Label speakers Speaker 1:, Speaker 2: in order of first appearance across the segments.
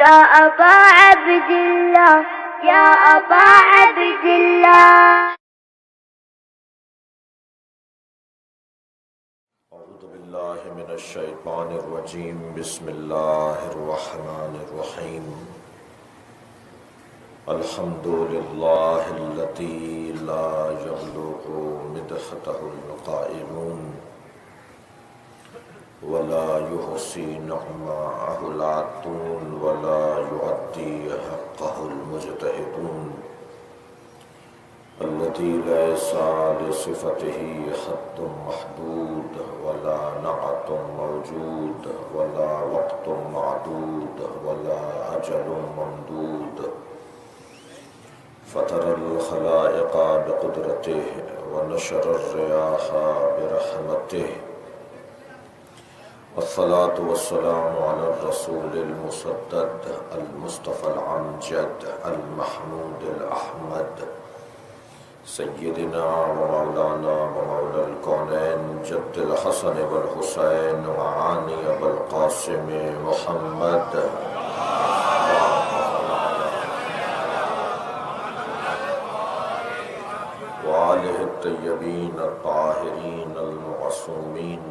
Speaker 1: يا أبا عبد الله يا أبا عبد الله.
Speaker 2: أعوذ بالله من الشيطان الرجيم. بسم الله الرحمن الرحيم. الحمد لله الذي لا يبلغ مدحته القائلون ولا يحصي نعماءه العادون ولا يؤدي حقه المجتهدون الذي ليس لصفته حد محدود ولا نعت موجود ولا وقت معدود ولا أجل ممدود فطر الخلائق بقدرته ونشر الرياح برحمته والصلاة والسلام على الرسول المسدد المصطفى الأمجد المحمود الأحمد سيدنا ومولانا ومولى الكونين جد الحسن والحسين وعاني بالقاسم محمد وآله الطيبين الطاهرين المعصومين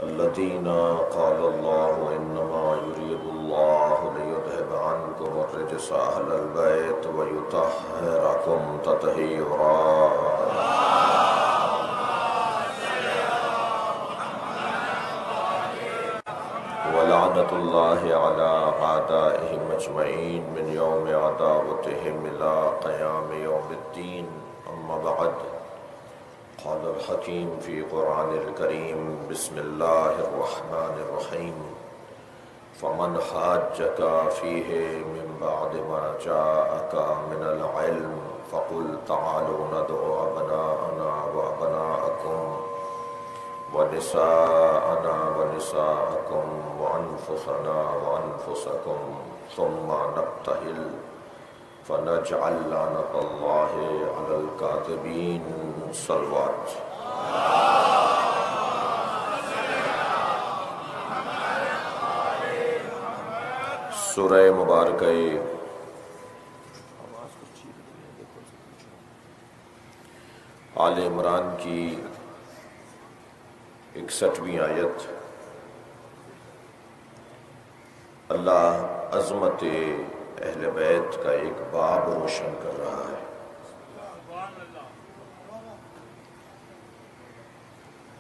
Speaker 2: الذين قال الله إنما يريد الله ليذهب عنكم الرجس أهل البيت ويطهركم تطهيرا. ولعنة الله على أعدائهم أجمعين من يوم عداوتهم إلى قيام يوم الدين. أما بعد، قال الحكيم في قرآن الكريم بسم الله الرحمن الرحيم فمن حاجك فيه من بعد ما جاءك من العلم فقل تعالوا ندعو أبناءنا وأبناءكم ونساءنا ونساءكم وأنفسنا وأنفسكم ثم نبتهل فنجعل لعنة الله على الكاذبين. صلوات. سورہ مبارکہ آل عمران کی 61ویں آیت. اللہ عظمت اہل بیت کا ایک باب روشن کر رہا ہے.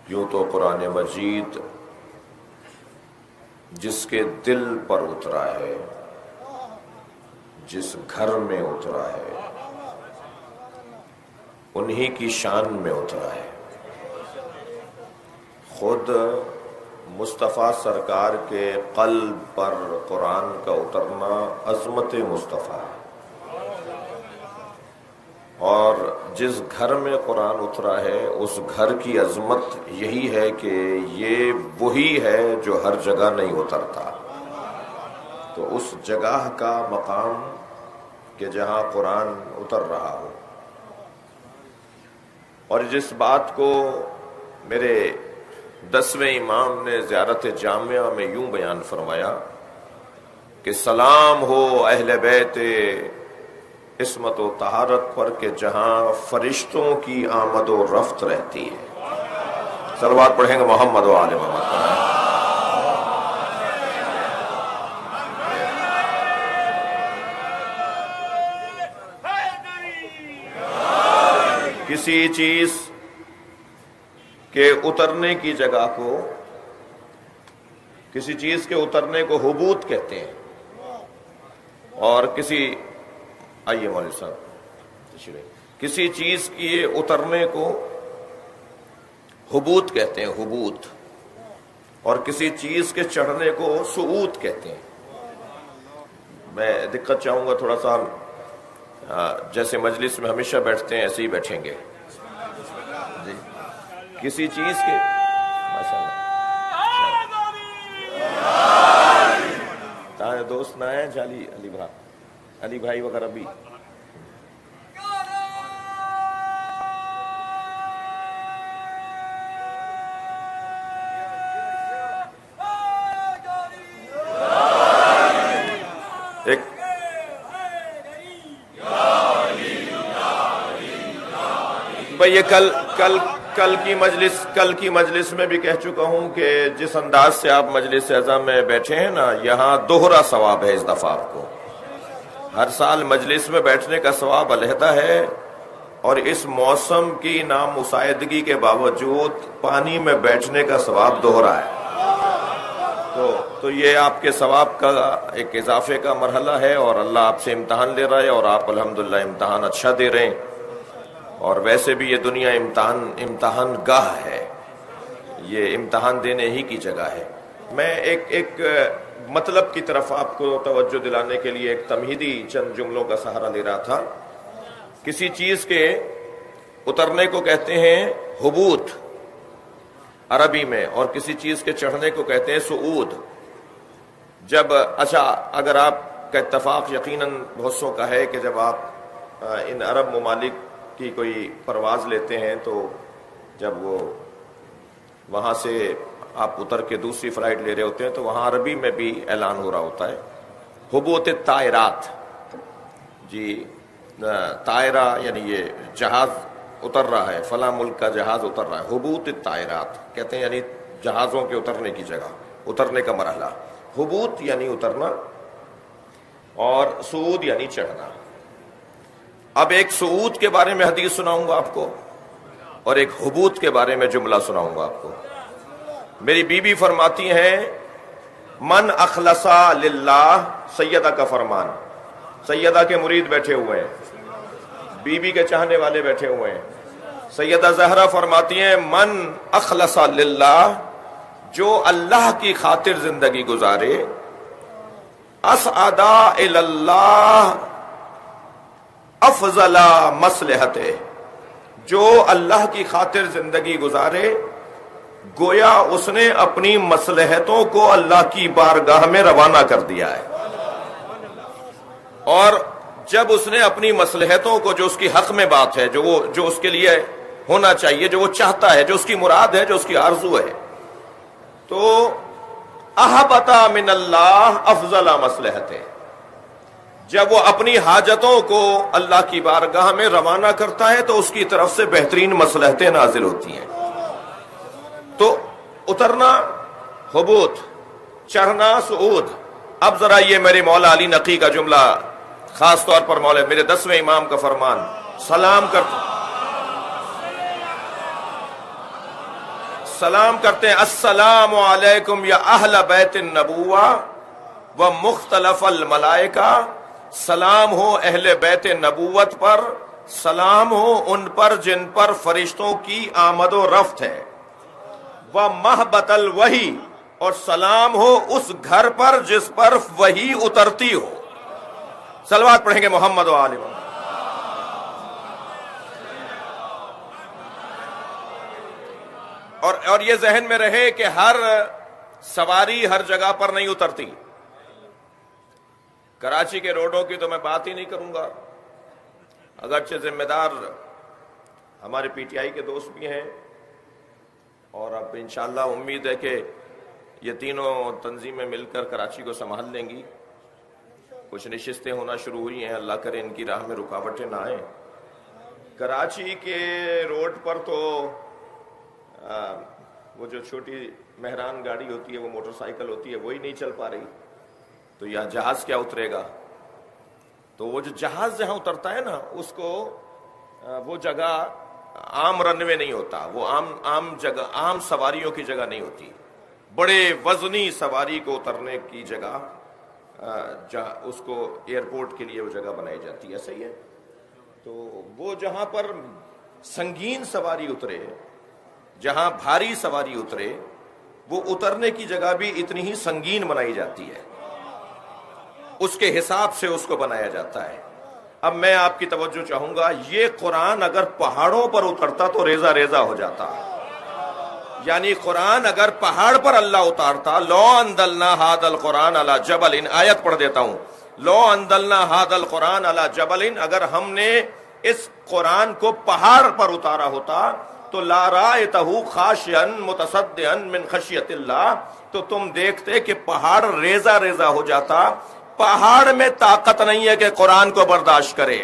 Speaker 2: یوں تو قرآن مجید جس کے دل پر اترا ہے، جس گھر میں اترا ہے، انہی کی شان میں اترا ہے. خود مصطفیٰ سرکار کے قلب پر قرآن کا اترنا عظمت مصطفیٰ ہے، اور جس گھر میں قرآن اترا ہے اس گھر کی عظمت یہی ہے کہ یہ وہی ہے جو ہر جگہ نہیں اترتا. تو اس جگہ کا مقام کہ جہاں قرآن اتر رہا ہو. اور جس بات کو میرے 10ویں امام نے زیارت جامعہ میں یوں بیان فرمایا کہ سلام ہو اہل بیت عصمت و طہارت پر کہ جہاں فرشتوں کی آمد و رفت رہتی ہے. صلوات پڑھیں گے محمد و آل محمد. کسی چیز کے اترنے کی جگہ کو، کسی چیز کے اترنے کو حبوط کہتے ہیں، اور آئیے مولوی صاحب، کسی چیز کی اترنے کو حبوط کہتے ہیں، حبوط، اور کسی چیز کے چڑھنے کو صعود کہتے ہیں. میں دقت چاہوں گا تھوڑا سا، جیسے مجلس میں ہمیشہ بیٹھتے ہیں ایسے ہی بیٹھیں گے جی. کسی چیز کے ماشاءاللہ دوست نہ آئے جالی علی بھائی وغیرہ بھی. ایک بھئی یہ کل کی مجلس میں بھی کہہ چکا ہوں کہ جس انداز سے آپ مجلس اعظم میں بیٹھے ہیں نا، یہاں دوہرا ثواب ہے اس دفعہ آپ کو. ہر سال مجلس میں بیٹھنے کا ثواب علیحدہ ہے، اور اس موسم کی نامساعدگی کے باوجود پانی میں بیٹھنے کا ثواب دوہرا ہے. تو یہ آپ کے ثواب کا ایک اضافے کا مرحلہ ہے، اور اللہ آپ سے امتحان لے رہا ہے، اور آپ الحمدللہ امتحان اچھا دے رہے ہیں. اور ویسے بھی یہ دنیا امتحان گاہ ہے، یہ امتحان دینے ہی کی جگہ ہے. میں ایک مطلب کی طرف آپ کو توجہ دلانے کے لیے ایک تمہیدی چند جملوں کا سہارا لے رہا تھا. کسی چیز کے اترنے کو کہتے ہیں حبوط عربی میں، اور کسی چیز کے چڑھنے کو کہتے ہیں صعود. اگر آپ کا اتفاق یقیناً بہت سو کا ہے کہ جب آپ ان عرب ممالک کی کوئی پرواز لیتے ہیں تو جب وہ وہاں سے آپ اتر کے دوسری فلائٹ لے رہے ہوتے ہیں تو وہاں عربی میں بھی اعلان ہو رہا ہوتا ہے حبوط الطائرات. جی طائرہ یعنی یہ جہاز اتر رہا ہے، فلاں ملک کا جہاز اتر رہا ہے. حبوط الطائرات کہتے ہیں یعنی جہازوں کے اترنے کی جگہ، اترنے کا مرحلہ. حبوط یعنی اترنا، اور صعود یعنی چڑھنا. اب ایک صعود کے بارے میں حدیث سناؤں گا آپ کو، اور ایک حبوط کے بارے میں جملہ سناؤں گا آپ کو. میری بیوی فرماتی ہیں من اخلصا للہ، سیدہ کا فرمان، سیدہ کے مرید بیٹھے ہوئے ہیں، بیوی کے چاہنے والے بیٹھے ہوئے ہیں. سیدہ زہرا فرماتی ہیں من اخلصا للہ، جو اللہ کی خاطر زندگی گزارے، اسعدا اللہ افضل مصلحتے، جو اللہ کی خاطر زندگی گزارے گویا اس نے اپنی مصلحتوں کو اللہ کی بارگاہ میں روانہ کر دیا ہے. اور جب اس نے اپنی مصلحتوں کو، جو اس کی حق میں بات ہے، جو اس کے لیے ہونا چاہیے، جو وہ چاہتا ہے، جو اس کی مراد ہے، جو اس کی آرزو ہے، تو احبط من اللہ افضل مصلحتے، جب وہ اپنی حاجتوں کو اللہ کی بارگاہ میں روانہ کرتا ہے تو اس کی طرف سے بہترین مصلحتیں نازل ہوتی ہیں. تو اترنا حبوط، چڑھنا صعود. اب ذرا یہ میرے مولا علی نقی کا جملہ، خاص طور پر مولا میرے 10ویں امام کا فرمان، سلام کرتے ہیں السلام علیکم یا اہل بیت النبوہ و مختلف الملائکہ، سلام ہو اہل بیت نبوت پر، سلام ہو ان پر جن پر فرشتوں کی آمد و رفت ہے، و محبت الوحی، اور سلام ہو اس گھر پر جس پر وحی اترتی ہو. صلوات پڑھیں گے محمد و آل محمد. اور یہ ذہن میں رہے کہ ہر سواری ہر جگہ پر نہیں اترتی. کراچی کے روڈوں کی تو میں بات ہی نہیں کروں گا، اگرچہ ذمہ دار ہمارے پی ٹی آئی کے دوست بھی ہیں، اور اب انشاءاللہ امید ہے کہ یہ تینوں تنظیمیں مل کر کراچی کو سنبھال لیں گی. کچھ نشستیں ہونا شروع ہوئی ہیں، اللہ کرے ان کی راہ میں رکاوٹیں نہ آئیں. کراچی کے روڈ پر تو وہ جو چھوٹی مہران گاڑی ہوتی ہے، وہ موٹر سائیکل ہوتی ہے، وہی نہیں چل پا رہی، تو یہاں جہاز کیا اترے گا؟ تو وہ جو جہاز جہاں اترتا ہے نا، اس کو وہ جگہ عام رن وے نہیں ہوتا، وہ عام جگہ، عام سواریوں کی جگہ نہیں ہوتی، بڑے وزنی سواری کو اترنے کی جگہ، اس کو ایئرپورٹ کے لیے وہ جگہ بنائی جاتی ہے. صحیح ہے. تو وہ جہاں پر سنگین سواری اترے، جہاں بھاری سواری اترے، وہ اترنے کی جگہ بھی اتنی ہی سنگین بنائی جاتی ہے، اس کے حساب سے اس کو بنایا جاتا ہے. اب میں آپ کی توجہ چاہوں گا، یہ قرآن اگر پہاڑوں پر اترتا تو ریزہ ریزہ ہو جاتا. یعنی قرآن اگر پہاڑ پر اللہ اتارتا، لو انزلنا ھذا القرآن علی جبل، آیت پڑھ دیتا ہوں، لو انزلنا ھذا القرآن علی جبل، اگر ہم نے اس قرآن کو پہاڑ پر اتارا ہوتا تو لا رأیتہ خاشعا متصدعا من خشیۃ اللہ، تو تم دیکھتے کہ پہاڑ ریزہ ریزہ ہو جاتا، پہاڑ میں طاقت نہیں ہے کہ قرآن کو برداشت کرے.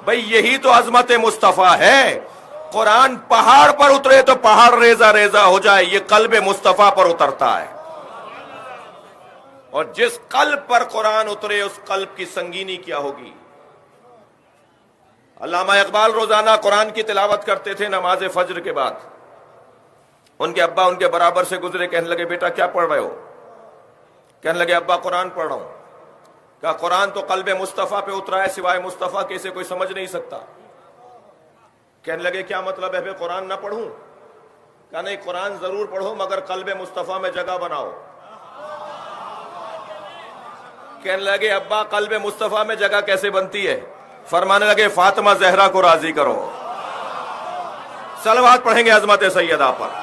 Speaker 2: بھئی یہی تو عظمت مصطفیٰ ہے. قرآن پہاڑ پر اترے تو پہاڑ ریزہ ریزہ ہو جائے, یہ قلب مصطفیٰ پر اترتا ہے. اور جس قلب پر قرآن اترے اس قلب کی سنگینی کیا ہوگی. علامہ اقبال روزانہ قرآن کی تلاوت کرتے تھے نماز فجر کے بعد. ان کے ابا ان کے برابر سے گزرے, کہنے لگے بیٹا کیا پڑھ رہے ہو؟ کہنے لگے ابا قرآن پڑھ رہا ہوں. کہا قرآن تو قلب مصطفیٰ پہ اترا ہے, سوائے مصطفیٰ کے اسے کوئی سمجھ نہیں سکتا. کہنے لگے کیا مطلب ہے پھر قرآن نہ پڑھوں؟ کہا نہیں قرآن ضرور پڑھو مگر قلب مصطفیٰ میں جگہ بناؤ. کہنے لگے ابا قلب مصطفیٰ میں جگہ کیسے بنتی ہے؟ فرمانے لگے فاطمہ زہرا کو راضی کرو. صلوات پڑھیں گے عظمت سیدہ پر.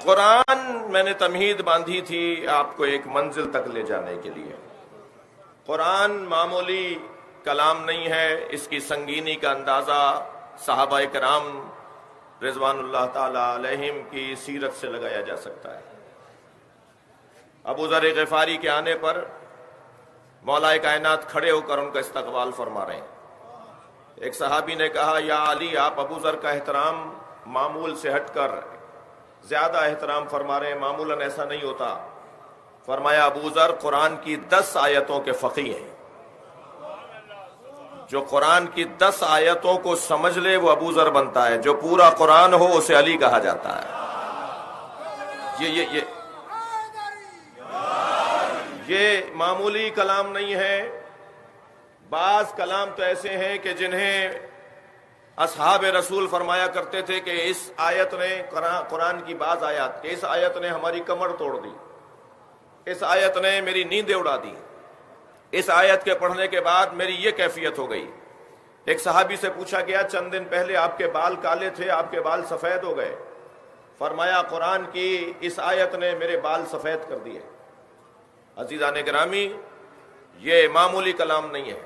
Speaker 2: قرآن میں نے تمہید باندھی تھی آپ کو ایک منزل تک لے جانے کے لیے. قرآن معمولی کلام نہیں ہے, اس کی سنگینی کا اندازہ صحابہ کرام رضوان اللہ تعالی علیہم کی سیرت سے لگایا جا سکتا ہے. ابو ذر غفاری کے آنے پر مولا کائنات کھڑے ہو کر ان کا استقبال فرما رہے ہیں. ایک صحابی نے کہا یا علی آپ ابو ذر کا احترام معمول سے ہٹ کر زیادہ احترام فرما رہے ہیں, معمولاً ایسا نہیں ہوتا. فرمایا ابو ذر قرآن کی 10 آیتوں کے فقیہ ہیں. جو قرآن کی 10 آیتوں کو سمجھ لے وہ ابو ذر بنتا ہے, جو پورا قرآن ہو اسے علی کہا جاتا ہے. یہ معمولی کلام نہیں ہے. بعض کلام تو ایسے ہیں کہ جنہیں اصحاب رسول فرمایا کرتے تھے کہ اس آیت نے قرآن کی بعض آیات کہ اس آیت نے ہماری کمر توڑ دی, اس آیت نے میری نیندیں اڑا دی, اس آیت کے پڑھنے کے بعد میری یہ کیفیت ہو گئی. ایک صحابی سے پوچھا گیا چند دن پہلے آپ کے بال کالے تھے, آپ کے بال سفید ہو گئے. فرمایا قرآن کی اس آیت نے میرے بال سفید کر دیے. عزیزان گرامی, یہ معمولی کلام نہیں ہے,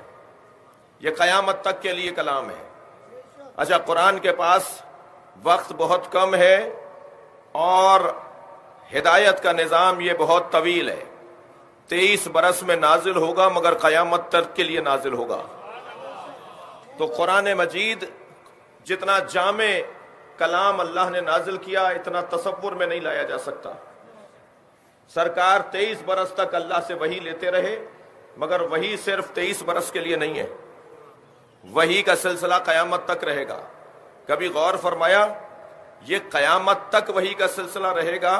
Speaker 2: یہ قیامت تک کے لیے کلام ہے. اچھا قرآن کے پاس وقت بہت کم ہے اور ہدایت کا نظام یہ بہت طویل ہے. 23 برس میں نازل ہوگا مگر قیامت تک کے لیے نازل ہوگا. تو قرآن مجید جتنا جامع کلام اللہ نے نازل کیا اتنا تصور میں نہیں لایا جا سکتا. سرکار 23 برس تک اللہ سے وحی لیتے رہے مگر وحی صرف 23 برس کے لیے نہیں ہے, وحی کا سلسلہ قیامت تک رہے گا. کبھی غور فرمایا یہ قیامت تک وحی کا سلسلہ رہے گا.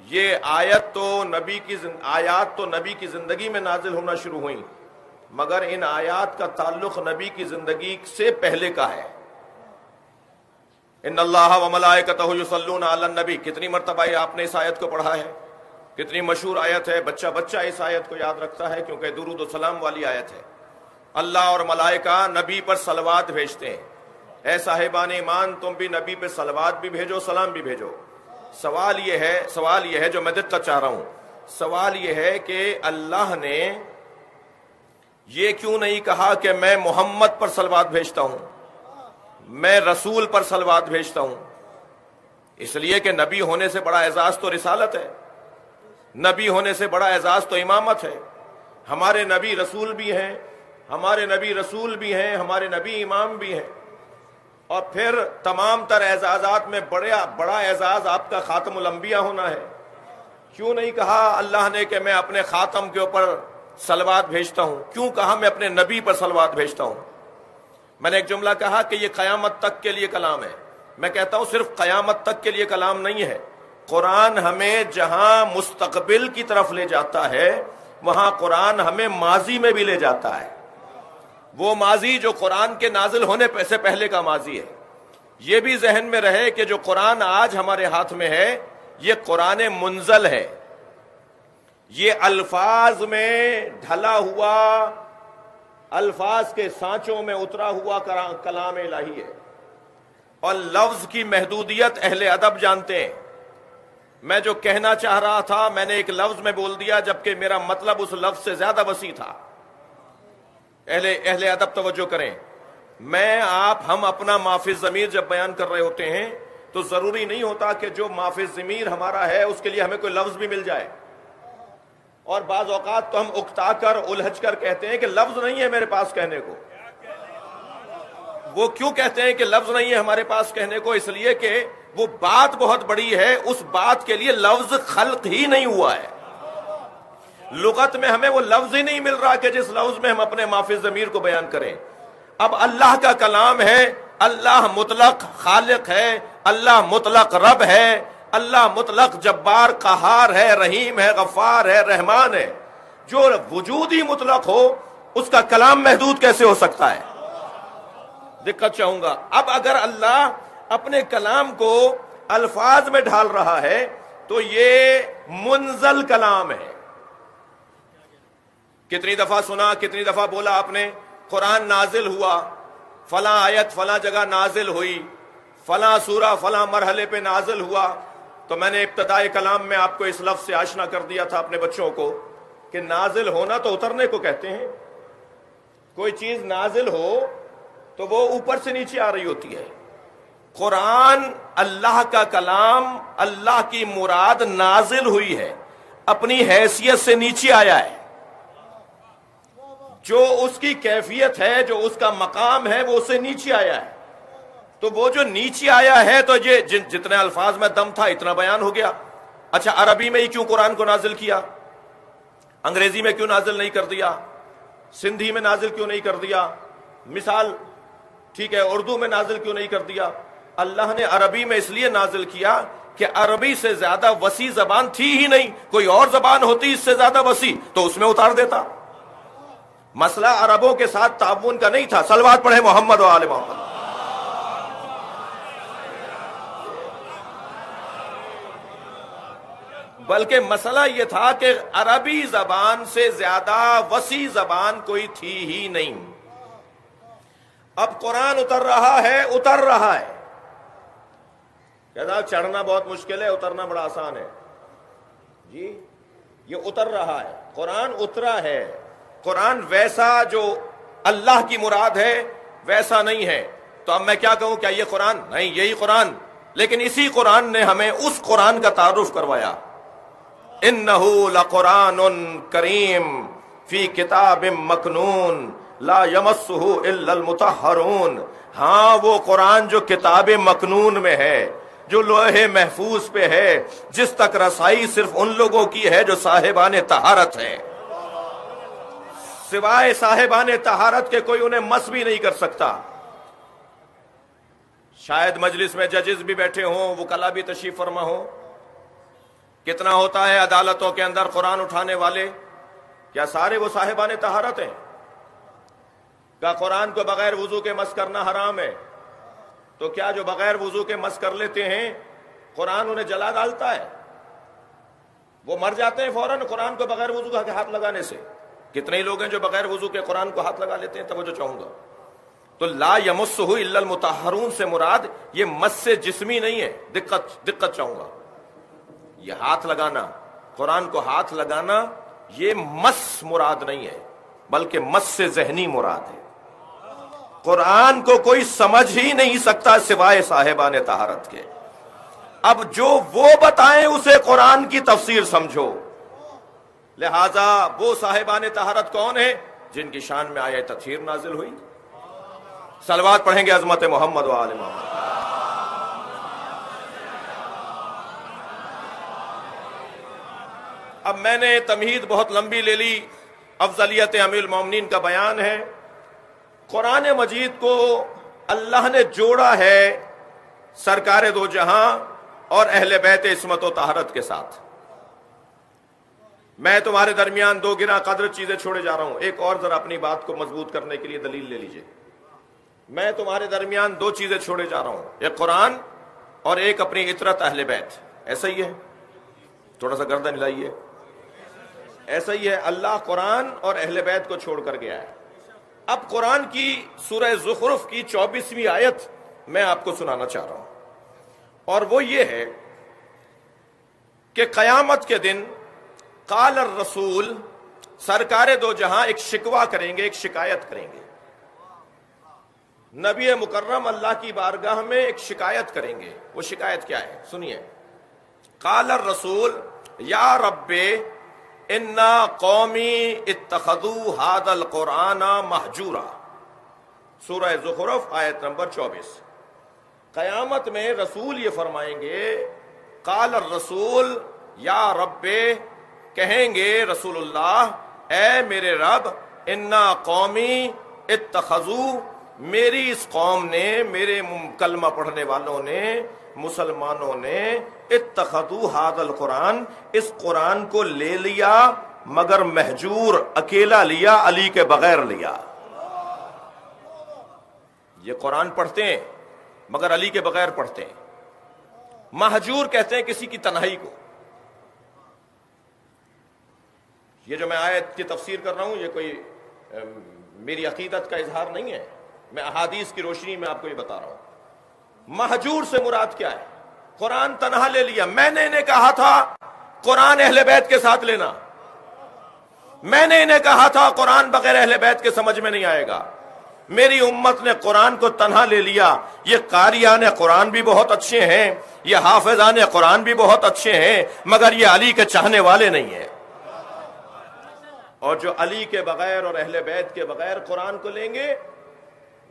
Speaker 2: یہ آیات تو نبی کی زندگی میں نازل ہونا شروع ہوئیں مگر ان آیات کا تعلق نبی کی زندگی سے پہلے کا ہے. ان اللہ و ملائکتہ یصلون علی النبی, کتنی مرتبہ آپ نے اس آیت کو پڑھا ہے, کتنی مشہور آیت ہے. بچہ بچہ اس آیت کو یاد رکھتا ہے کیونکہ درود و سلام والی آیت ہے. اللہ اور ملائکہ نبی پر صلوات بھیجتے ہیں. اے صاحبان ایمان تم بھی نبی پہ صلوات بھی بھیجو, سلام بھی بھیجو. سوال یہ ہے جو میں دیتا چاہ رہا ہوں, سوال یہ ہے کہ اللہ نے یہ کیوں نہیں کہا کہ میں محمد پر صلوات بھیجتا ہوں, میں رسول پر صلوات بھیجتا ہوں؟ اس لیے کہ نبی ہونے سے بڑا اعزاز تو رسالت ہے, نبی ہونے سے بڑا اعزاز تو امامت ہے. ہمارے نبی رسول بھی ہیں, ہمارے نبی امام بھی ہیں. اور پھر تمام تر اعزازات میں بڑا اعزاز آپ کا خاتم الانبیاء ہونا ہے. کیوں نہیں کہا اللہ نے کہ میں اپنے خاتم کے اوپر صلوات بھیجتا ہوں؟ کیوں کہا میں اپنے نبی پر صلوات بھیجتا ہوں؟ میں نے ایک جملہ کہا کہ یہ قیامت تک کے لیے کلام ہے. میں کہتا ہوں صرف قیامت تک کے لیے کلام نہیں ہے, قرآن ہمیں جہاں مستقبل کی طرف لے جاتا ہے وہاں قرآن ہمیں ماضی میں بھی لے جاتا ہے. وہ ماضی جو قرآن کے نازل ہونے سے پہلے کا ماضی ہے. یہ بھی ذہن میں رہے کہ جو قرآن آج ہمارے ہاتھ میں ہے یہ قرآن منزل ہے. یہ الفاظ میں ڈھلا ہوا، الفاظ کے سانچوں میں اترا ہوا کلام الہی ہے. اور لفظ کی محدودیت اہل ادب جانتے ہیں. میں جو کہنا چاہ رہا تھا میں نے ایک لفظ میں بول دیا جبکہ میرا مطلب اس لفظ سے زیادہ وسیع تھا. اہل ادب توجہ کریں. ہم اپنا معافی ضمیر جب بیان کر رہے ہوتے ہیں تو ضروری نہیں ہوتا کہ جو معافی ضمیر ہمارا ہے اس کے لیے ہمیں کوئی لفظ بھی مل جائے. اور بعض اوقات تو ہم اکتا کر الجھ کر کہتے ہیں کہ لفظ نہیں ہے میرے پاس کہنے کو. وہ کیوں کہتے ہیں کہ لفظ نہیں ہے ہمارے پاس کہنے کو؟ اس لیے کہ وہ بات بہت بڑی ہے، اس بات کے لیے لفظ خلق ہی نہیں ہوا ہے. لغت میں ہمیں وہ لفظ ہی نہیں مل رہا کہ جس لفظ میں ہم اپنے معافی ضمیر کو بیان کریں. اب اللہ کا کلام ہے، اللہ مطلق خالق ہے، اللہ مطلق رب ہے، اللہ مطلق جبار قہار ہے، رحیم ہے، غفار ہے، رحمان ہے. جو وجود ہی مطلق ہو اس کا کلام محدود کیسے ہو سکتا ہے؟ دقت چاہوں گا. اب اگر اللہ اپنے کلام کو الفاظ میں ڈھال رہا ہے تو یہ منزل کلام ہے. کتنی دفعہ سنا، کتنی دفعہ بولا آپ نے قرآن نازل ہوا، فلاں آیت فلاں جگہ نازل ہوئی، فلاں سورہ فلاں مرحلے پہ نازل ہوا. تو میں نے ابتدائی کلام میں آپ کو اس لفظ سے آشنا کر دیا تھا اپنے بچوں کو کہ نازل ہونا تو اترنے کو کہتے ہیں. کوئی چیز نازل ہو تو وہ اوپر سے نیچے آ رہی ہوتی ہے. قرآن اللہ کا کلام، اللہ کی مراد نازل ہوئی ہے، اپنی حیثیت سے نیچے آیا ہے. جو اس کی کیفیت ہے، جو اس کا مقام ہے، وہ اس سے نیچے آیا ہے. تو وہ جو نیچے آیا ہے تو یہ جتنے الفاظ میں دم تھا اتنا بیان ہو گیا. اچھا عربی میں ہی کیوں قرآن کو نازل کیا؟ انگریزی میں کیوں نازل نہیں کر دیا؟ سندھی میں نازل کیوں نہیں کر دیا؟ مثال ٹھیک ہے اردو میں نازل کیوں نہیں کر دیا؟ اللہ نے عربی میں اس لیے نازل کیا کہ عربی سے زیادہ وسیع زبان تھی ہی نہیں. کوئی اور زبان ہوتی اس سے زیادہ وسیع تو اس میں اتار دیتا. مسئلہ عربوں کے ساتھ تعاون کا نہیں تھا. صلوات پڑھے محمد و آل محمد. بلکہ مسئلہ یہ تھا کہ عربی زبان سے زیادہ وسیع زبان کوئی تھی ہی نہیں. اب قرآن اتر رہا ہے. کہتا چڑھنا بہت مشکل ہے، اترنا بڑا آسان ہے. جی یہ اتر رہا ہے، قرآن اترا ہے. قرآن ویسا جو اللہ کی مراد ہے ویسا نہیں ہے. تو اب میں کیا کہوں؟ کیا یہ قرآن نہیں؟ یہی قرآن. لیکن اسی قرآن نے ہمیں اس قرآن کا تعارف کروایا. انہو لقرآن کریم فی کتاب مکنون لا یمسہ الا المطہرون. ہاں وہ قرآن جو کتاب مکنون میں ہے، جو لوح محفوظ پہ ہے، جس تک رسائی صرف ان لوگوں کی ہے جو صاحبان طہارت ہیں. سوائے صاحبان طہارت کے کوئی انہیں مس بھی نہیں کر سکتا. شاید مجلس میں ججز بھی بیٹھے ہوں، وکلا بھی تشریف فرما ہوں. کتنا ہوتا ہے عدالتوں کے اندر قرآن اٹھانے والے؟ کیا سارے وہ صاحبان طہارت ہیں؟ کیا قرآن کو بغیر وضو کے مس کرنا حرام ہے؟ تو کیا جو بغیر وضو کے مس کر لیتے ہیں قرآن انہیں جلا ڈالتا ہے؟ وہ مر جاتے ہیں فوراً قرآن کو بغیر وضو کے ہاتھ لگانے سے. کتنے ہی لوگ ہیں جو بغیر وضو کے قرآن کو ہاتھ لگا لیتے ہیں؟ توجہ چاہوں گا. تو لا یمسہ الا المطہرون سے مراد یہ مس جسمی نہیں ہے. دقت چاہوں گا. یہ ہاتھ لگانا، قرآن کو ہاتھ لگانا، یہ مس مراد نہیں ہے بلکہ مس سے ذہنی مراد ہے. قرآن کو کوئی سمجھ ہی نہیں سکتا سوائے صاحبان طہارت کے. اب جو وہ بتائیں اسے قرآن کی تفسیر سمجھو. لہذا وہ صاحبان طہارت کون ہیں؟ جن کی شان میں آیت تطہیر نازل ہوئی. صلوات پڑھیں گے عظمت محمد و آل محمد. اب میں نے تمہید بہت لمبی لے لی. افضلیت امیر المومنین کا بیان ہے. قرآن مجید کو اللہ نے جوڑا ہے سرکار دو جہاں اور اہل بیت عصمت و طہارت کے ساتھ۔ میں تمہارے درمیان دو گراں قدر چیزیں چھوڑے جا رہا ہوں۔ ایک اور ذرا اپنی بات کو مضبوط کرنے کے لیے دلیل لے لیجئے۔ میں تمہارے درمیان دو چیزیں چھوڑے جا رہا ہوں، ایک قرآن اور ایک اپنی عطرت اہل بیت۔ ایسا ہی ہے؟ تھوڑا سا گردن ہلائیے۔ ایسا ہی ہے، اللہ قرآن اور اہل بیت کو چھوڑ کر گیا ہے۔ اب قرآن کی سورہ زخرف کی 24ویں آیت میں آپ کو سنانا چاہ رہا ہوں، اور وہ یہ ہے کہ قیامت کے دن قال الرسول، سرکار دو جہاں ایک شکوہ کریں گے، ایک شکایت کریں گے۔ نبی مکرم اللہ کی بارگاہ میں ایک شکایت کریں گے۔ وہ شکایت کیا ہے؟ سنیے۔ قال الرسول یا رب انا قومی اتخذوا هذا القرآن مہجورا، سورہ زخرف آیت نمبر 24۔ قیامت میں رسول یہ فرمائیں گے، قال الرسول یا رب، کہیں گے رسول اللہ، اے میرے رب، انا قومی اتخذوا، میری اس قوم نے، میرے کلمہ پڑھنے والوں نے، مسلمانوں نے، اتخذوا ھذا القرآن، اس قرآن کو لے لیا مگر مہجور، اکیلا لیا، علی کے بغیر لیا۔ یہ قرآن پڑھتے ہیں مگر علی کے بغیر پڑھتے ہیں۔ مہجور کہتے ہیں کسی کی تنہائی کو۔ یہ جو میں آیت کی تفسیر کر رہا ہوں یہ کوئی میری عقیدت کا اظہار نہیں ہے، میں احادیث کی روشنی میں آپ کو یہ بتا رہا ہوں۔ مہجور سے مراد کیا ہے؟ قرآن تنہا لے لیا۔ میں نے انہیں کہا تھا قرآن اہل بیت کے ساتھ لینا، میں نے انہیں کہا تھا قرآن بغیر اہل بیت کے سمجھ میں نہیں آئے گا۔ میری امت نے قرآن کو تنہا لے لیا۔ یہ قاریان قرآن بھی بہت اچھے ہیں، یہ حافظان قرآن بھی بہت اچھے ہیں، مگر یہ علی کے چاہنے والے نہیں ہیں۔ اور جو علی کے بغیر اور اہل بیت کے بغیر قرآن کو لیں گے،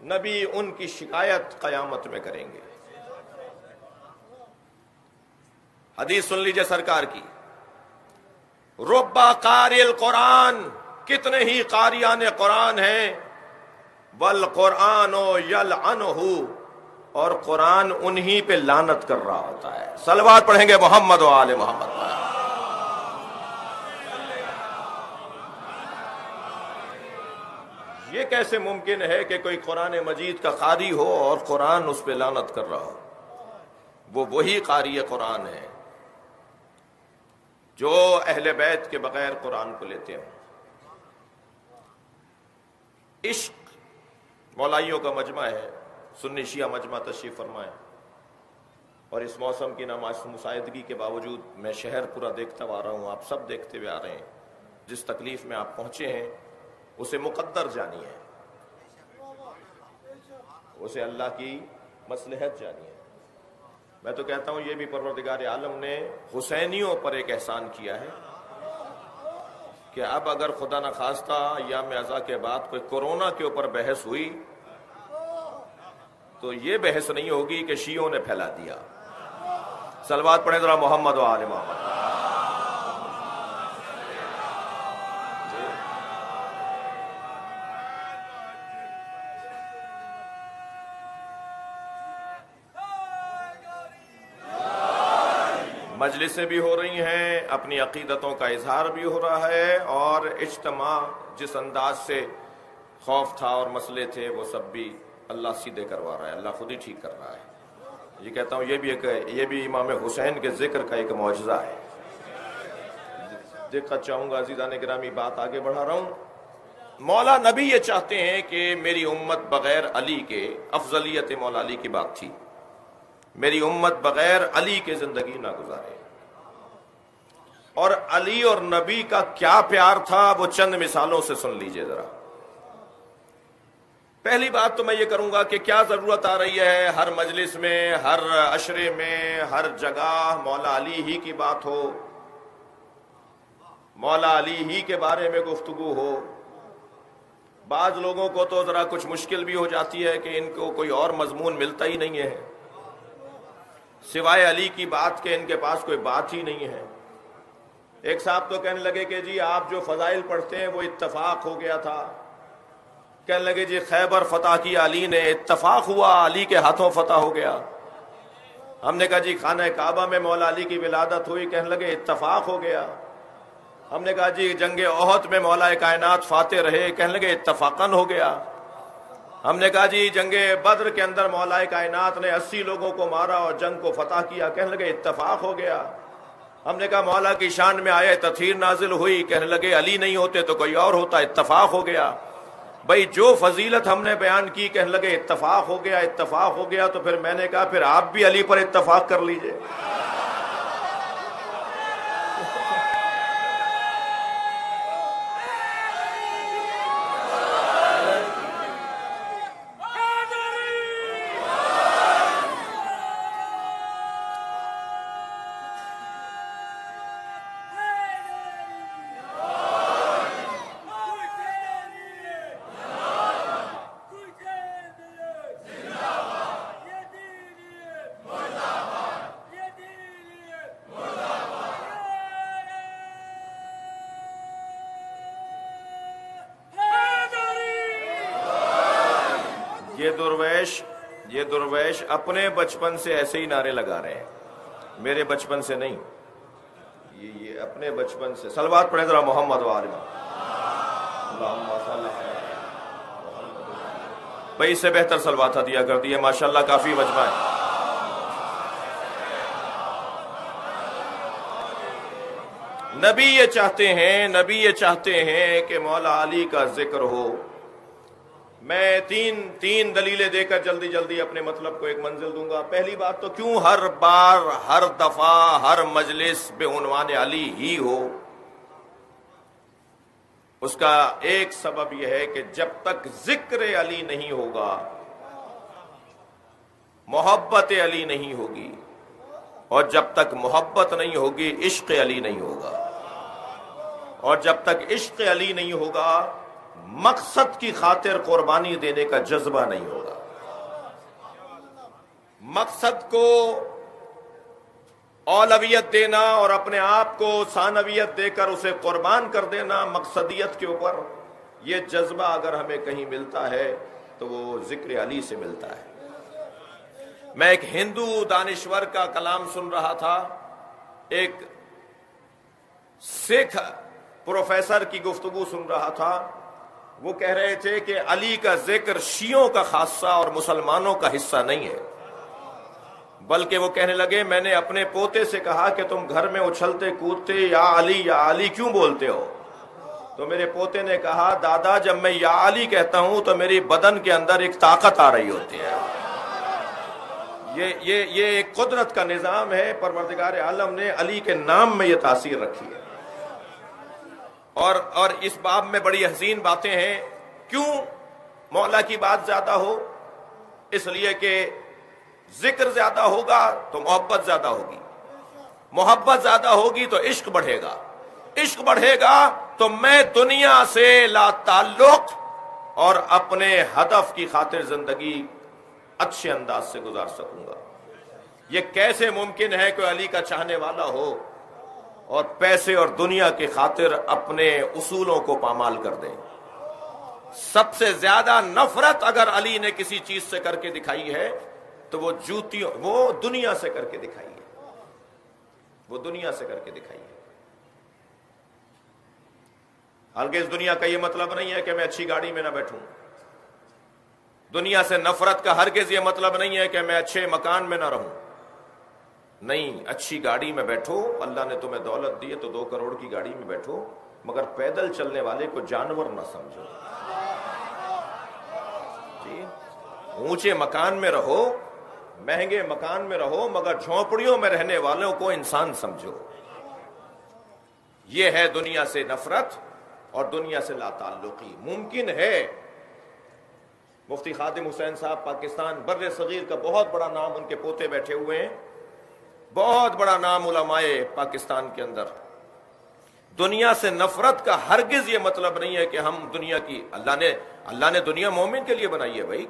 Speaker 2: نبی ان کی شکایت قیامت میں کریں گے۔ حدیث سن لیجئے سرکار کی، ربا قاری القرآن، کتنے ہی قاریان قرآن ہیں، والقرآن یلعنہ، اور قرآن انہی پہ لعنت کر رہا ہوتا ہے۔ صلوات پڑھیں گے محمد و آل محمد۔ یہ کیسے ممکن ہے کہ کوئی قرآن مجید کا قاری ہو اور قرآن اس پہ لعنت کر رہا ہو؟ وہ وہی قاری قرآن ہے جو اہل بیت کے بغیر قرآن کو لیتے ہیں۔ عشق مولائیوں کا مجمع ہے، سنی شیعہ مجمع تشریف فرمائے، اور اس موسم کی نامساعدگی کے باوجود میں شہر پورا دیکھتا آ رہا ہوں، آپ سب دیکھتے ہوئے آ رہے ہیں۔ جس تکلیف میں آپ پہنچے ہیں اسے مقدر جانیے، اسے اللہ کی مصلحت جانیے۔ میں تو کہتا ہوں یہ بھی پروردگار عالم نے حسینیوں پر ایک احسان کیا ہے کہ اب اگر خدا نخواستہ ایام ازاں کے بعد کوئی کورونا کے اوپر بحث ہوئی تو یہ بحث نہیں ہوگی کہ شیعوں نے پھیلا دیا۔ صلوات پڑھیں ذرا محمد و آل محمد۔ مجلسیں بھی ہو رہی ہیں، اپنی عقیدتوں کا اظہار بھی ہو رہا ہے، اور اجتماع جس انداز سے خوف تھا اور مسئلے تھے وہ سب بھی اللہ سیدھے کروا رہا ہے، اللہ خود ہی ٹھیک کر رہا ہے۔ یہ کہتا ہوں یہ بھی امام حسین کے ذکر کا ایک معجزہ ہے۔ دقت چاہوں گا عزیزان گرامی، بات آگے بڑھا رہا ہوں۔ مولا نبی یہ چاہتے ہیں کہ میری امت بغیر علی کے، افضلیت مولا علی کی بات تھی، میری امت بغیر علی کے زندگی نہ گزارے۔ اور علی اور نبی کا کیا پیار تھا وہ چند مثالوں سے سن لیجئے ذرا۔ پہلی بات تو میں یہ کروں گا کہ کیا ضرورت آ رہی ہے ہر مجلس میں، ہر عشرے میں، ہر جگہ مولا علی ہی کی بات ہو، مولا علی ہی کے بارے میں گفتگو ہو۔ بعض لوگوں کو تو ذرا کچھ مشکل بھی ہو جاتی ہے کہ ان کو کوئی اور مضمون ملتا ہی نہیں ہے، سوائے علی کی بات کے ان کے پاس کوئی بات ہی نہیں ہے۔ ایک صاحب تو کہنے لگے کہ جی آپ جو فضائل پڑھتے ہیں وہ اتفاق ہو گیا تھا، کہنے لگے جی خیبر فتح کی علی نے، اتفاق ہوا علی کے ہاتھوں فتح ہو گیا۔ ہم نے کہا جی خانہ کعبہ میں مولا علی کی ولادت ہوئی، کہنے لگے اتفاق ہو گیا۔ ہم نے کہا جی جنگ احد میں مولا کائنات فاتح رہے، کہنے لگے اتفاقاً ہو گیا۔ ہم نے کہا جی جنگ بدر کے اندر مولا کائنات نے 80 لوگوں کو مارا اور جنگ کو فتح کیا، کہنے لگے اتفاق ہو گیا۔ ہم نے کہا مولا کی شان میں آیت تطہیر نازل ہوئی، کہنے لگے علی نہیں ہوتے تو کوئی اور ہوتا، اتفاق ہو گیا۔ بھائی جو فضیلت ہم نے بیان کی، کہنے لگے اتفاق ہو گیا، اتفاق ہو گیا۔ تو پھر میں نے کہا پھر آپ بھی علی پر اتفاق کر لیجئے۔ یہ درویش اپنے بچپن سے ایسے ہی نعرے لگا رہے ہیں، میرے بچپن سے نہیں، یہ اپنے بچپن سے۔ صلوات پڑھیں ذرا محمد و آل محمد۔ بھائی اس سے بہتر صلوات دیا کر دی ہے، ماشاءاللہ کافی مجمع ہے۔ نبی یہ چاہتے ہیں کہ مولا علی کا ذکر ہو۔ میں تین دلیلیں دے کر جلدی جلدی اپنے مطلب کو ایک منزل دوں گا۔ پہلی بات تو کیوں ہر بار ہر دفعہ ہر مجلس بے عنوان علی ہی ہو، اس کا ایک سبب یہ ہے کہ جب تک ذکر علی نہیں ہوگا، محبت علی نہیں ہوگی، اور جب تک محبت نہیں ہوگی عشق علی نہیں ہوگا، اور جب تک عشق علی نہیں ہوگا مقصد کی خاطر قربانی دینے کا جذبہ نہیں ہوگا۔ مقصد کو اولویت دینا اور اپنے آپ کو ثانویت دے کر اسے قربان کر دینا مقصدیت کے اوپر، یہ جذبہ اگر ہمیں کہیں ملتا ہے تو وہ ذکر علی سے ملتا ہے۔ میں ایک ہندو دانشور کا کلام سن رہا تھا، ایک سکھ پروفیسر کی گفتگو سن رہا تھا۔ وہ کہہ رہے تھے کہ علی کا ذکر شیعوں کا خاصہ اور مسلمانوں کا حصہ نہیں ہے، بلکہ وہ کہنے لگے میں نے اپنے پوتے سے کہا کہ تم گھر میں اچھلتے کودتے یا علی کیوں بولتے ہو؟ تو میرے پوتے نے کہا دادا جب میں یا علی کہتا ہوں تو میری بدن کے اندر ایک طاقت آ رہی ہوتی ہے۔ یہ ایک قدرت کا نظام ہے، پروردگار عالم نے علی کے نام میں یہ تاثیر رکھی ہے۔ اور اس باب میں بڑی حسین باتیں ہیں۔ کیوں مولا کی بات زیادہ ہو؟ اس لیے کہ ذکر زیادہ ہوگا تو محبت زیادہ ہوگی، محبت زیادہ ہوگی تو عشق بڑھے گا، عشق بڑھے گا تو میں دنیا سے لا تعلق اور اپنے ہدف کی خاطر زندگی اچھے انداز سے گزار سکوں گا۔ یہ کیسے ممکن ہے کہ علی کا چاہنے والا ہو اور پیسے اور دنیا کی خاطر اپنے اصولوں کو پامال کر دیں؟ سب سے زیادہ نفرت اگر علی نے کسی چیز سے کر کے دکھائی ہے تو وہ دنیا سے کر کے دکھائی ہے، وہ دنیا سے کر کے دکھائی ہے۔ حالانکہ اس دنیا کا یہ مطلب نہیں ہے کہ میں اچھی گاڑی میں نہ بیٹھوں، دنیا سے نفرت کا ہرگز یہ مطلب نہیں ہے کہ میں اچھے مکان میں نہ رہوں، نہیں، اچھی گاڑی میں بیٹھو، اللہ نے تمہیں دولت دی ہے تو 2 کروڑ کی گاڑی میں بیٹھو، مگر پیدل چلنے والے کو جانور نہ سمجھو، جی، اونچے مکان میں رہو، مہنگے مکان میں رہو، مگر جھونپڑیوں میں رہنے والوں کو انسان سمجھو۔ یہ ہے دنیا سے نفرت اور دنیا سے لا تعلقی۔ ممکن ہے مفتی خادم حسین صاحب پاکستان بر صغیر کا بہت بڑا نام، ان کے پوتے بیٹھے ہوئے ہیں، بہت بڑا نام علماء پاکستان کے اندر۔ دنیا سے نفرت کا ہرگز یہ مطلب نہیں ہے کہ ہم دنیا کی، اللہ نے دنیا مومن کے لیے بنائی ہے بھائی،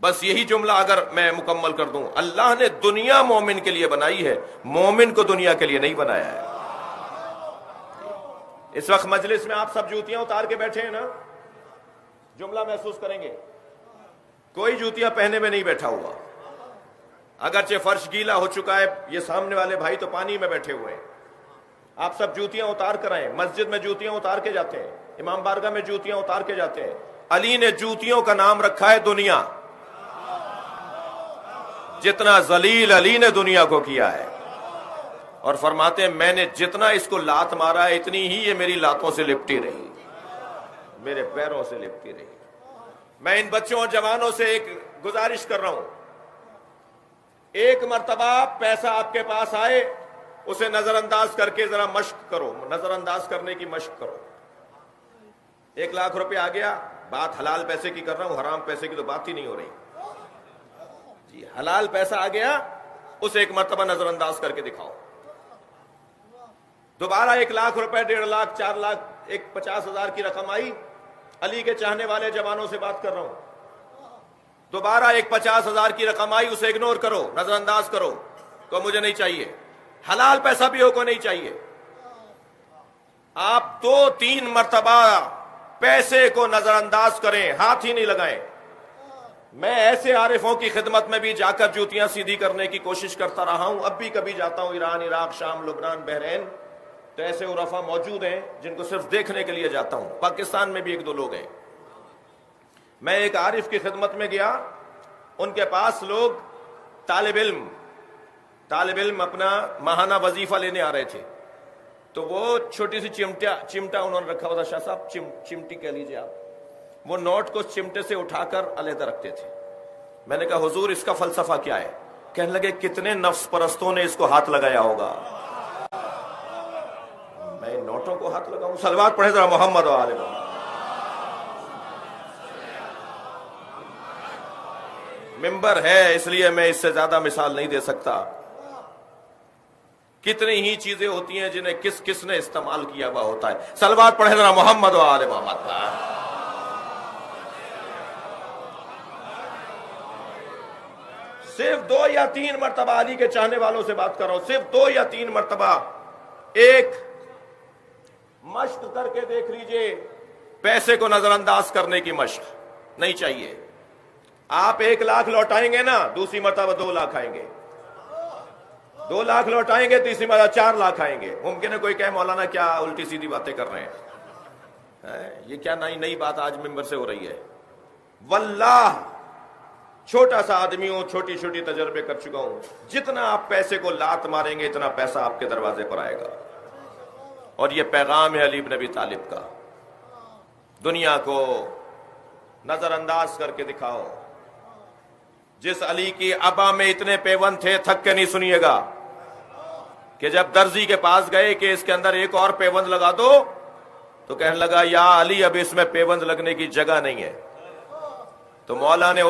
Speaker 2: بس یہی جملہ اگر میں مکمل کر دوں، اللہ نے دنیا مومن کے لیے بنائی ہے، مومن کو دنیا کے لیے نہیں بنایا ہے۔ اس وقت مجلس میں آپ سب جوتیاں اتار کے بیٹھے ہیں نا، جملہ محسوس کریں گے، کوئی جوتیاں پہنے میں نہیں بیٹھا ہوا، اگرچہ فرش گیلا ہو چکا ہے، یہ سامنے والے بھائی تو پانی میں بیٹھے ہوئے ہیں، آپ سب جوتیاں اتار کر آئیں، مسجد میں جوتیاں اتار کے جاتے ہیں، امام بارگاہ میں جوتیاں اتار کے جاتے ہیں۔ علی نے جوتیوں کا نام رکھا ہے دنیا، جتنا ذلیل علی نے دنیا کو کیا ہے، اور فرماتے ہیں میں نے جتنا اس کو لات مارا ہے اتنی ہی یہ میری لاتوں سے لپٹی رہی، میرے پیروں سے لپٹی رہی۔ میں ان بچوں اور جوانوں سے ایک گزارش کر رہا ہوں، ایک مرتبہ پیسہ آپ کے پاس آئے اسے نظر انداز کر کے ذرا مشق کرو، نظر انداز کرنے کی مشق کرو۔ 1,00,000 روپے آ گیا، بات حلال پیسے کی کر رہا ہوں، حرام پیسے کی تو بات ہی نہیں ہو رہی جی، حلال پیسہ آ گیا اسے ایک مرتبہ نظر انداز کر کے دکھاؤ۔ دوبارہ 1,00,000 روپے، 1.5 لاکھ، 4 لاکھ، 50,000 کی رقم آئی، علی کے چاہنے والے جوانوں سے بات کر رہا ہوں، دوبارہ 50,000 کی رقم آئی، اسے اگنور کرو، نظر انداز کرو، تو مجھے نہیں چاہیے، حلال پیسہ بھی ہو کو نہیں چاہیے۔ آپ 2-3 مرتبہ پیسے کو نظر انداز کریں، ہاتھ ہی نہیں لگائیں۔ میں ایسے عارفوں کی خدمت میں بھی جا کر جوتیاں سیدھی کرنے کی کوشش کرتا رہا ہوں، اب بھی کبھی جاتا ہوں ایران، عراق، شام، لبنان، بحرین، تو ایسے عرفا موجود ہیں جن کو صرف دیکھنے کے لیے جاتا ہوں۔ پاکستان میں بھی 1-2 لوگ ہیں۔ میں ایک عارف کی خدمت میں گیا، ان کے پاس لوگ طالب علم اپنا ماہانہ وظیفہ لینے آ رہے تھے، تو وہ چھوٹی سی چمٹا انہوں نے رکھا ہوا تھا، شاہ صاحب چمٹی کہہ لیجیے آپ، وہ نوٹ کو چمٹے سے اٹھا کر علیحدہ رکھتے تھے۔ میں نے کہا حضور اس کا فلسفہ کیا ہے؟ کہنے لگے کتنے نفس پرستوں نے اس کو ہاتھ لگایا ہوگا۔ میں ان نوٹوں کو ہاتھ لگاؤں؟ صلوات پڑھیں ذرا محمد و آل محمد۔ ممبر ہے اس لیے میں اس سے زیادہ مثال نہیں دے سکتا۔ کتنی ہی چیزیں ہوتی ہیں جنہیں کس کس نے استعمال کیا ہوا ہوتا ہے۔ صلوات پڑھیں ذرا محمد و آل محمد۔ صرف 2 یا 3 مرتبہ علی کے چاہنے والوں سے بات کر رہا ہوں، صرف 2 یا 3 مرتبہ ایک مشق کر کے دیکھ لیجئے، پیسے کو نظر انداز کرنے کی مشق نہیں چاہیے۔ آپ 1,00,000 لوٹائیں گے نا، دوسری مرتبہ 2 لاکھ آئیں گے، 2 لاکھ لوٹائیں گے تیسری مرتبہ 4 لاکھ آئیں گے۔ ممکن ہے کوئی کہے مولانا کیا الٹی سیدھی باتیں کر رہے ہیں، یہ کیا نئی بات آج ممبر سے ہو رہی ہے؟ واللہ چھوٹا سا آدمی ہوں، چھوٹی چھوٹی تجربے کر چکا ہوں، جتنا آپ پیسے کو لات ماریں گے اتنا پیسہ آپ کے دروازے پر آئے گا۔ اور یہ پیغام ہے علی بن ابی طالب کا، دنیا کو نظر انداز کر کے دکھاؤ۔ جس علی کی ابا میں اتنے پیوند تھے، تھک کے نہیں سنیے گا، کہ جب درزی کے پاس گئے کہ اس کے اندر ایک اور پیوند لگا دو، تو کہنے لگا یا علی اب اس میں پیوند لگنے کی جگہ نہیں ہے۔ تو مولا نے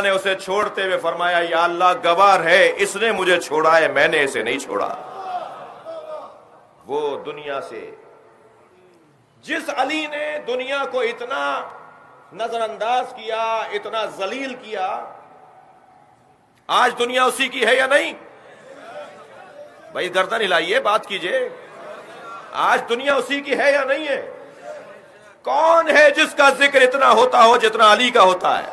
Speaker 2: اسے چھوڑتے ہوئے فرمایا یا اللہ گواہ ہے، اس نے مجھے چھوڑا ہے، میں نے اسے نہیں چھوڑا۔ وہ دنیا سے، جس علی نے دنیا کو اتنا نظر انداز کیا، اتنا ذلیل کیا، آج دنیا اسی کی ہے یا نہیں؟ بھائی گردن ہلائیے، بات کیجئے، آج دنیا اسی کی ہے یا نہیں ہے؟ کون ہے جس کا ذکر اتنا ہوتا ہو جتنا علی کا ہوتا ہے؟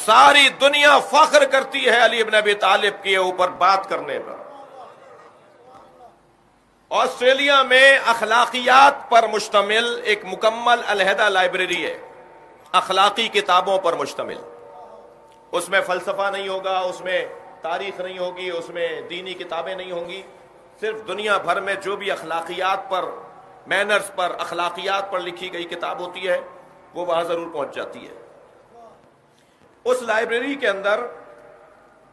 Speaker 2: ساری دنیا فخر کرتی ہے علی بن ابی طالب کے اوپر بات کرنے پر۔ آسٹریلیا میں اخلاقیات پر مشتمل ایک مکمل علیحدہ لائبریری ہے، اخلاقی کتابوں پر مشتمل۔ اس میں فلسفہ نہیں ہوگا، اس میں تاریخ نہیں ہوگی، اس میں دینی کتابیں نہیں ہوں گی، صرف دنیا بھر میں جو بھی اخلاقیات پر، مینرز پر، اخلاقیات پر لکھی گئی کتاب ہوتی ہے وہ وہاں ضرور پہنچ جاتی ہے۔ اس لائبریری کے اندر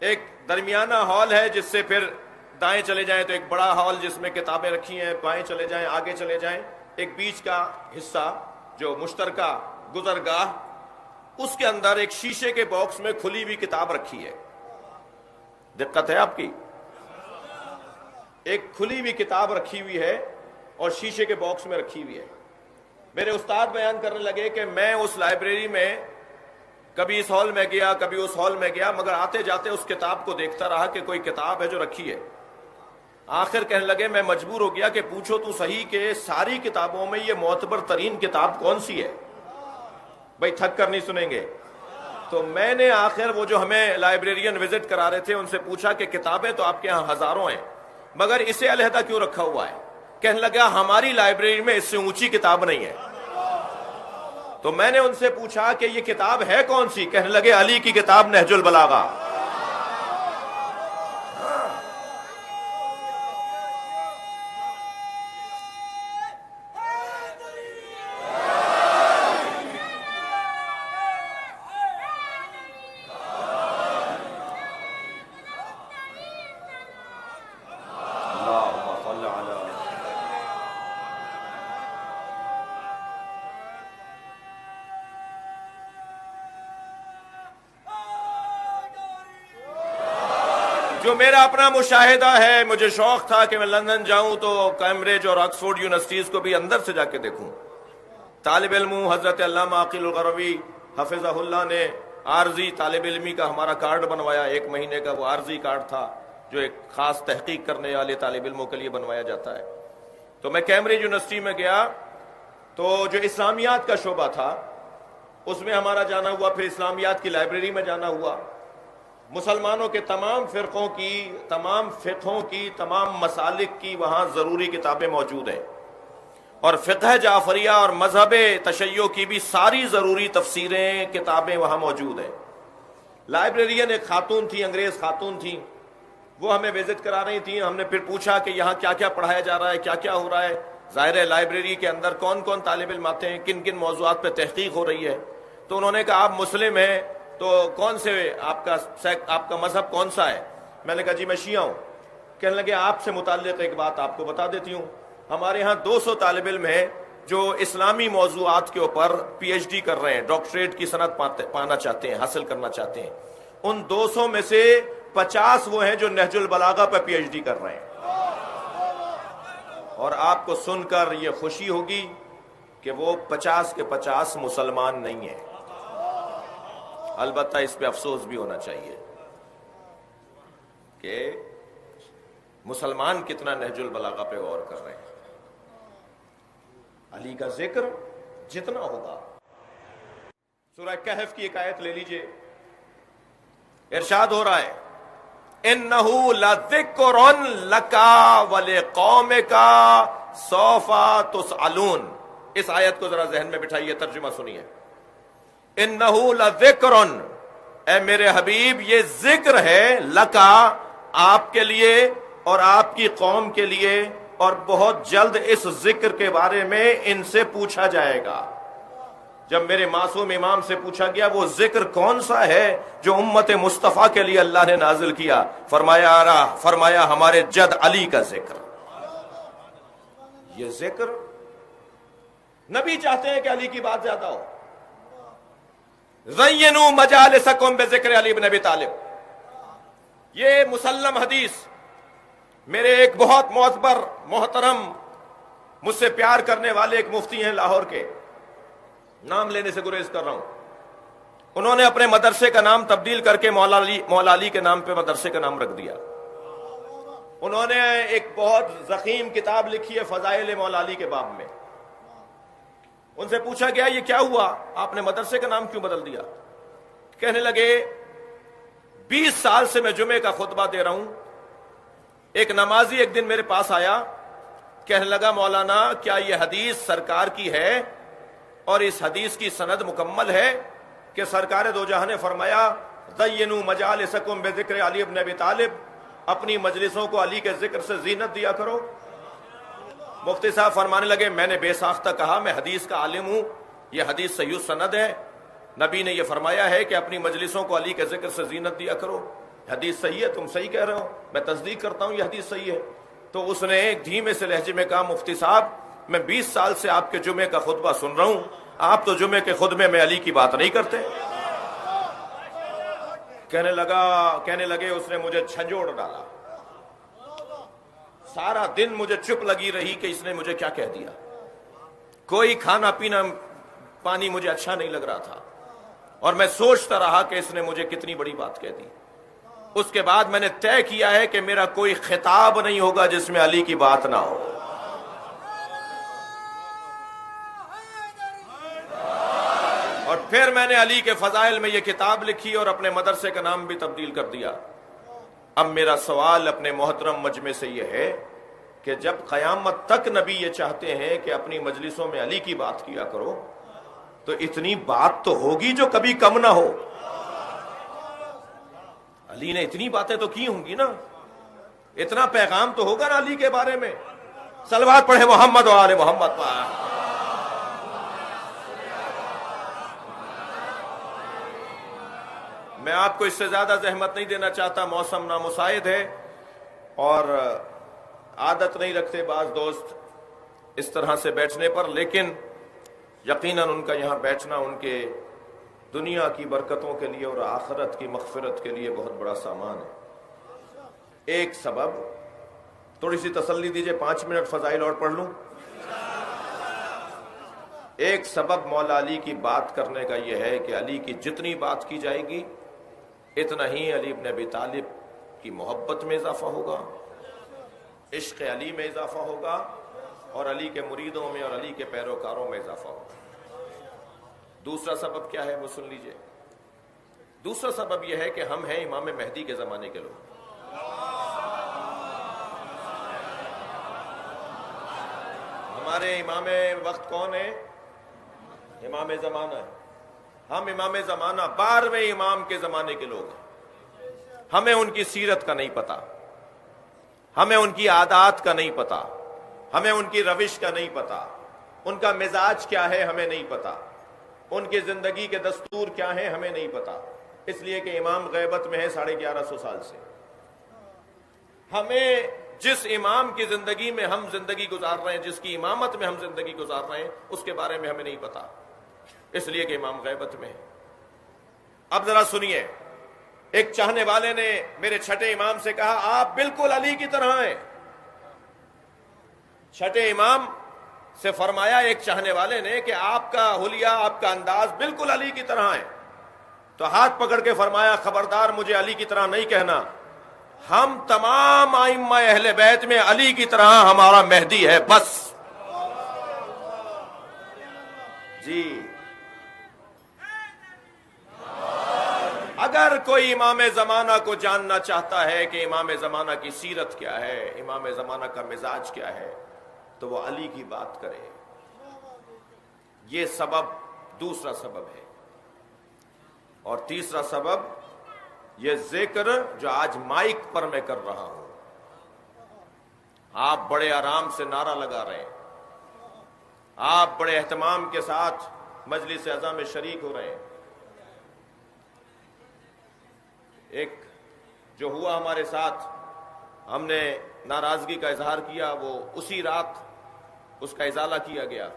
Speaker 2: ایک درمیانہ ہال ہے، جس سے پھر دائیں چلے جائیں تو ایک بڑا ہال جس میں کتابیں رکھی ہیں، بائیں چلے جائیں، آگے چلے جائیں، ایک بیچ کا حصہ جو مشترکہ گزرگاہ، اس کے اندر ایک شیشے کے باکس میں کھلی ہوئی کتاب رکھی ہے۔ دقت ہے آپ کی؟ ایک کھلی ہوئی کتاب رکھی ہوئی ہے اور شیشے کے باکس میں رکھی ہوئی ہے۔ میرے استاد بیان کرنے لگے کہ میں اس لائبریری میں کبھی اس ہال میں گیا، کبھی اس ہال میں گیا، مگر آتے جاتے اس کتاب کو دیکھتا رہا کہ کوئی کتاب ہے جو رکھی ہے۔ آخر کہنے لگے میں مجبور ہو گیا کہ پوچھو تو صحیح کہ ساری کتابوں میں یہ معتبر ترین کتاب کون سی ہے؟ بھائی تھک کر نہیں سنیں گے. تو میں نے آخر وہ جو ہمیں لائبریرین وزٹ کرا رہے تھے ان سے پوچھا کہ کتابیں تو آپ کے ہاں ہزاروں ہیں مگر اسے علیحدہ کیوں رکھا ہوا ہے؟ کہنے لگا ہماری لائبریری میں اس سے اونچی کتاب نہیں ہے. تو میں نے ان سے پوچھا کہ یہ کتاب ہے کون سی؟ کہنے لگے علی کی کتاب نہج البلاغہ. جو میرا اپنا مشاہدہ ہے، مجھے شوق تھا کہ میں لندن جاؤں تو کیمبرج اور آکسفورڈ یونیورسٹیز کو بھی اندر سے جا کے دیکھوں. طالب علم حضرت علامہ عقیل الغروی حفظہ اللہ نے عارضی طالب علمی کا ہمارا کارڈ بنوایا. 1 مہینے کا وہ عارضی کارڈ تھا جو ایک خاص تحقیق کرنے والے طالب علموں کے لیے بنوایا جاتا ہے. تو میں کیمبرج یونیورسٹی میں گیا تو جو اسلامیات کا شعبہ تھا اس میں ہمارا جانا ہوا. پھر اسلامیات کی لائبریری میں جانا ہوا. مسلمانوں کے تمام فرقوں کی، تمام فقہوں کی، تمام مسالک کی وہاں ضروری کتابیں موجود ہیں، اور فقہ جعفریہ اور مذہب تشیع کی بھی ساری ضروری تفسیریں کتابیں وہاں موجود ہیں. لائبریرین ایک خاتون تھی، انگریز خاتون تھیں، وہ ہمیں وزٹ کرا رہی تھیں. ہم نے پھر پوچھا کہ یہاں کیا کیا پڑھایا جا رہا ہے، کیا کیا ہو رہا ہے. ظاہر ہے لائبریری کے اندر کون کون طالب علم آتے ہیں، کن کن موضوعات پہ تحقیق ہو رہی ہے. تو انہوں نے کہا آپ مسلم ہیں تو کون سے آپ کا مذہب کون سا ہے؟ میں نے کہا جی میں شیعہ ہوں. کہنے لگے آپ سے متعلق ایک بات آپ کو بتا دیتی ہوں. ہمارے ہاں 200 طالب علم ہیں جو اسلامی موضوعات کے اوپر پی ایچ ڈی کر رہے ہیں، ڈاکٹریٹ کی سند پانا چاہتے ہیں، حاصل کرنا چاہتے ہیں. ان 200 میں سے 50 وہ ہیں جو نہج البلاغہ پہ پی ایچ ڈی کر رہے ہیں. اور آپ کو سن کر یہ خوشی ہوگی کہ وہ 50 کے 50 مسلمان نہیں ہیں. البتہ اس پہ افسوس بھی ہونا چاہیے کہ مسلمان کتنا نہج البلاغہ پہ غور کر رہے ہیں. علی کا ذکر جتنا ہوگا. سورہ کہف کی ایک آیت لے لیجئے، ارشاد ہو رہا ہے اِنَّهُ لَذِكْرٌ لَكَ وَلِقَوْمِكَ سَوْفَ تُسْأَلُونَ. اس آیت کو ذرا ذہن میں بٹھائیے، ترجمہ سنیے. اِنَّهُ لَذِكْرٌ، اے میرے حبیب یہ ذکر ہے، لَكَ آپ کے لیے اور آپ کی قوم کے لیے، اور بہت جلد اس ذکر کے بارے میں ان سے پوچھا جائے گا. جب میرے معصوم امام سے پوچھا گیا وہ ذکر کون سا ہے جو امت مصطفیٰ کے لیے اللہ نے نازل کیا، فرمایا ہمارے جد علی کا ذکر. یہ ذکر نبی چاہتے ہیں کہ علی کی بات زیادہ ہو. زینوا مجالسکم بذکر علی بن ابی طالب. یہ مسلم حدیث میرے ایک بہت معتبر محترم مجھ سے پیار کرنے والے ایک مفتی ہیں لاہور کے، نام لینے سے گریز کر رہا ہوں. انہوں نے اپنے مدرسے کا نام تبدیل کر کے مولا علی کے نام پہ مدرسے کا نام رکھ دیا. انہوں نے ایک بہت ضخیم کتاب لکھی ہے فضائل مولا علی کے باب میں. ان سے پوچھا گیا یہ کیا ہوا، آپ نے مدرسے کا نام کیوں بدل دیا؟ کہنے لگے 20 سال سے میں جمعے کا خطبہ دے رہا ہوں. ایک نمازی ایک دن میرے پاس آیا، کہنے لگا مولانا کیا یہ حدیث سرکار کی ہے اور اس حدیث کی سند مکمل ہے کہ سرکار دو جہاں نے فرمایا زینوا مجالسکم بذکر علی بن ابی طالب، اپنی مجلسوں کو علی کے ذکر سے زینت دیا کرو. مفتی صاحب فرمانے لگے میں نے بے ساختہ کہا میں حدیث کا عالم ہوں، یہ حدیث صحیح سند ہے، نبی نے یہ فرمایا ہے کہ اپنی مجلسوں کو علی کے ذکر سے زینت دیا کرو. حدیث صحیح ہے، تم صحیح کہہ رہے ہو، میں تصدیق کرتا ہوں یہ حدیث صحیح ہے. تو اس نے ایک دھیمے سے لہجے میں کہا مفتی صاحب میں 20 سال سے آپ کے جمعے کا خطبہ سن رہا ہوں، آپ تو جمعے کے خطبے میں علی کی بات نہیں کرتے. کہنے لگے اس نے مجھے جھنجھوڑ ڈالا. سارا دن مجھے چپ لگی رہی کہ اس نے مجھے کیا کہہ دیا. کوئی کھانا پینا پانی مجھے اچھا نہیں لگ رہا تھا، اور میں سوچتا رہا کہ اس نے مجھے کتنی بڑی بات کہہ دی. اس کے بعد میں نے طے کیا ہے کہ میرا کوئی خطاب نہیں ہوگا جس میں علی کی بات نہ ہو. اور پھر میں نے علی کے فضائل میں یہ کتاب لکھی اور اپنے مدرسے کا نام بھی تبدیل کر دیا. اب میرا سوال اپنے محترم مجمع سے یہ ہے کہ جب قیامت تک نبی یہ چاہتے ہیں کہ اپنی مجلسوں میں علی کی بات کیا کرو تو اتنی بات تو ہوگی جو کبھی کم نہ ہو. علی نے اتنی باتیں تو کی ہوں گی نا, اتنا پیغام تو ہوگا نا علی کے بارے میں. صلوات پڑھے محمد و آل محمد پر. میں آپ کو اس سے زیادہ زحمت نہیں دینا چاہتا, موسم نامساعد ہے اور عادت نہیں رکھتے بعض دوست اس طرح سے بیٹھنے پر, لیکن یقیناً ان کا یہاں بیٹھنا ان کے دنیا کی برکتوں کے لیے اور آخرت کی مغفرت کے لیے بہت بڑا سامان ہے. ایک سبب, تھوڑی سی تسلی دیجئے, 5 منٹ فضائل اور پڑھ لوں. ایک سبب مولا علی کی بات کرنے کا یہ ہے کہ علی کی جتنی بات کی جائے گی اتنا ہی علی ابن ابی طالب کی محبت میں اضافہ ہوگا, عشق علی میں اضافہ ہوگا اور علی کے مریدوں میں اور علی کے پیروکاروں میں اضافہ ہوگا. دوسرا سبب کیا ہے وہ سن لیجئے. دوسرا سبب یہ ہے کہ ہم ہیں امام مہدی کے زمانے کے لوگ. ہمارے امام وقت کون ہے؟ امام زمانہ ہے. ہم امام زمانہ 12ویں امام کے زمانے کے لوگ ہیں. ہمیں ان کی سیرت کا نہیں پتا, ہمیں ان کی عادات کا نہیں پتا, ہمیں ان کی روش کا نہیں پتا, ان کا مزاج کیا ہے ہمیں نہیں پتا, ان کی زندگی کے دستور کیا ہیں ہمیں نہیں پتا, اس لیے کہ امام غیبت میں ہے 1150 سال سے. ہمیں جس امام کی زندگی میں ہم زندگی گزار رہے ہیں, جس کی امامت میں ہم زندگی گزار رہے ہیں, اس کے بارے میں ہمیں نہیں پتا, اس لیے کہ امام غیبت میں ہے. اب ذرا سنیے, ایک چاہنے والے نے میرے چھٹے امام سے کہا آپ بالکل علی کی طرح ہیں. چھٹے امام سے فرمایا ایک چاہنے والے نے کہ آپ کا حلیہ, آپ کا انداز بالکل علی کی طرح ہے. تو ہاتھ پکڑ کے فرمایا خبردار مجھے علی کی طرح نہیں کہنا, ہم تمام ائمہ اہل بیت میں علی کی طرح ہمارا مہدی ہے بس. جی اگر کوئی امام زمانہ کو جاننا چاہتا ہے کہ امام زمانہ کی سیرت کیا ہے, امام زمانہ کا مزاج کیا ہے, تو وہ علی کی بات کرے. یہ سبب دوسرا سبب ہے. اور تیسرا سبب یہ ذکر جو آج مائک پر میں کر رہا ہوں, آپ بڑے آرام سے نعرہ لگا رہے ہیں, آپ بڑے اہتمام کے ساتھ مجلس عزا میں شریک ہو رہے ہیں. ایک جو ہوا ہمارے ساتھ, ہم نے ناراضگی کا اظہار کیا, وہ اسی رات اس کا ازالہ کیا گیا.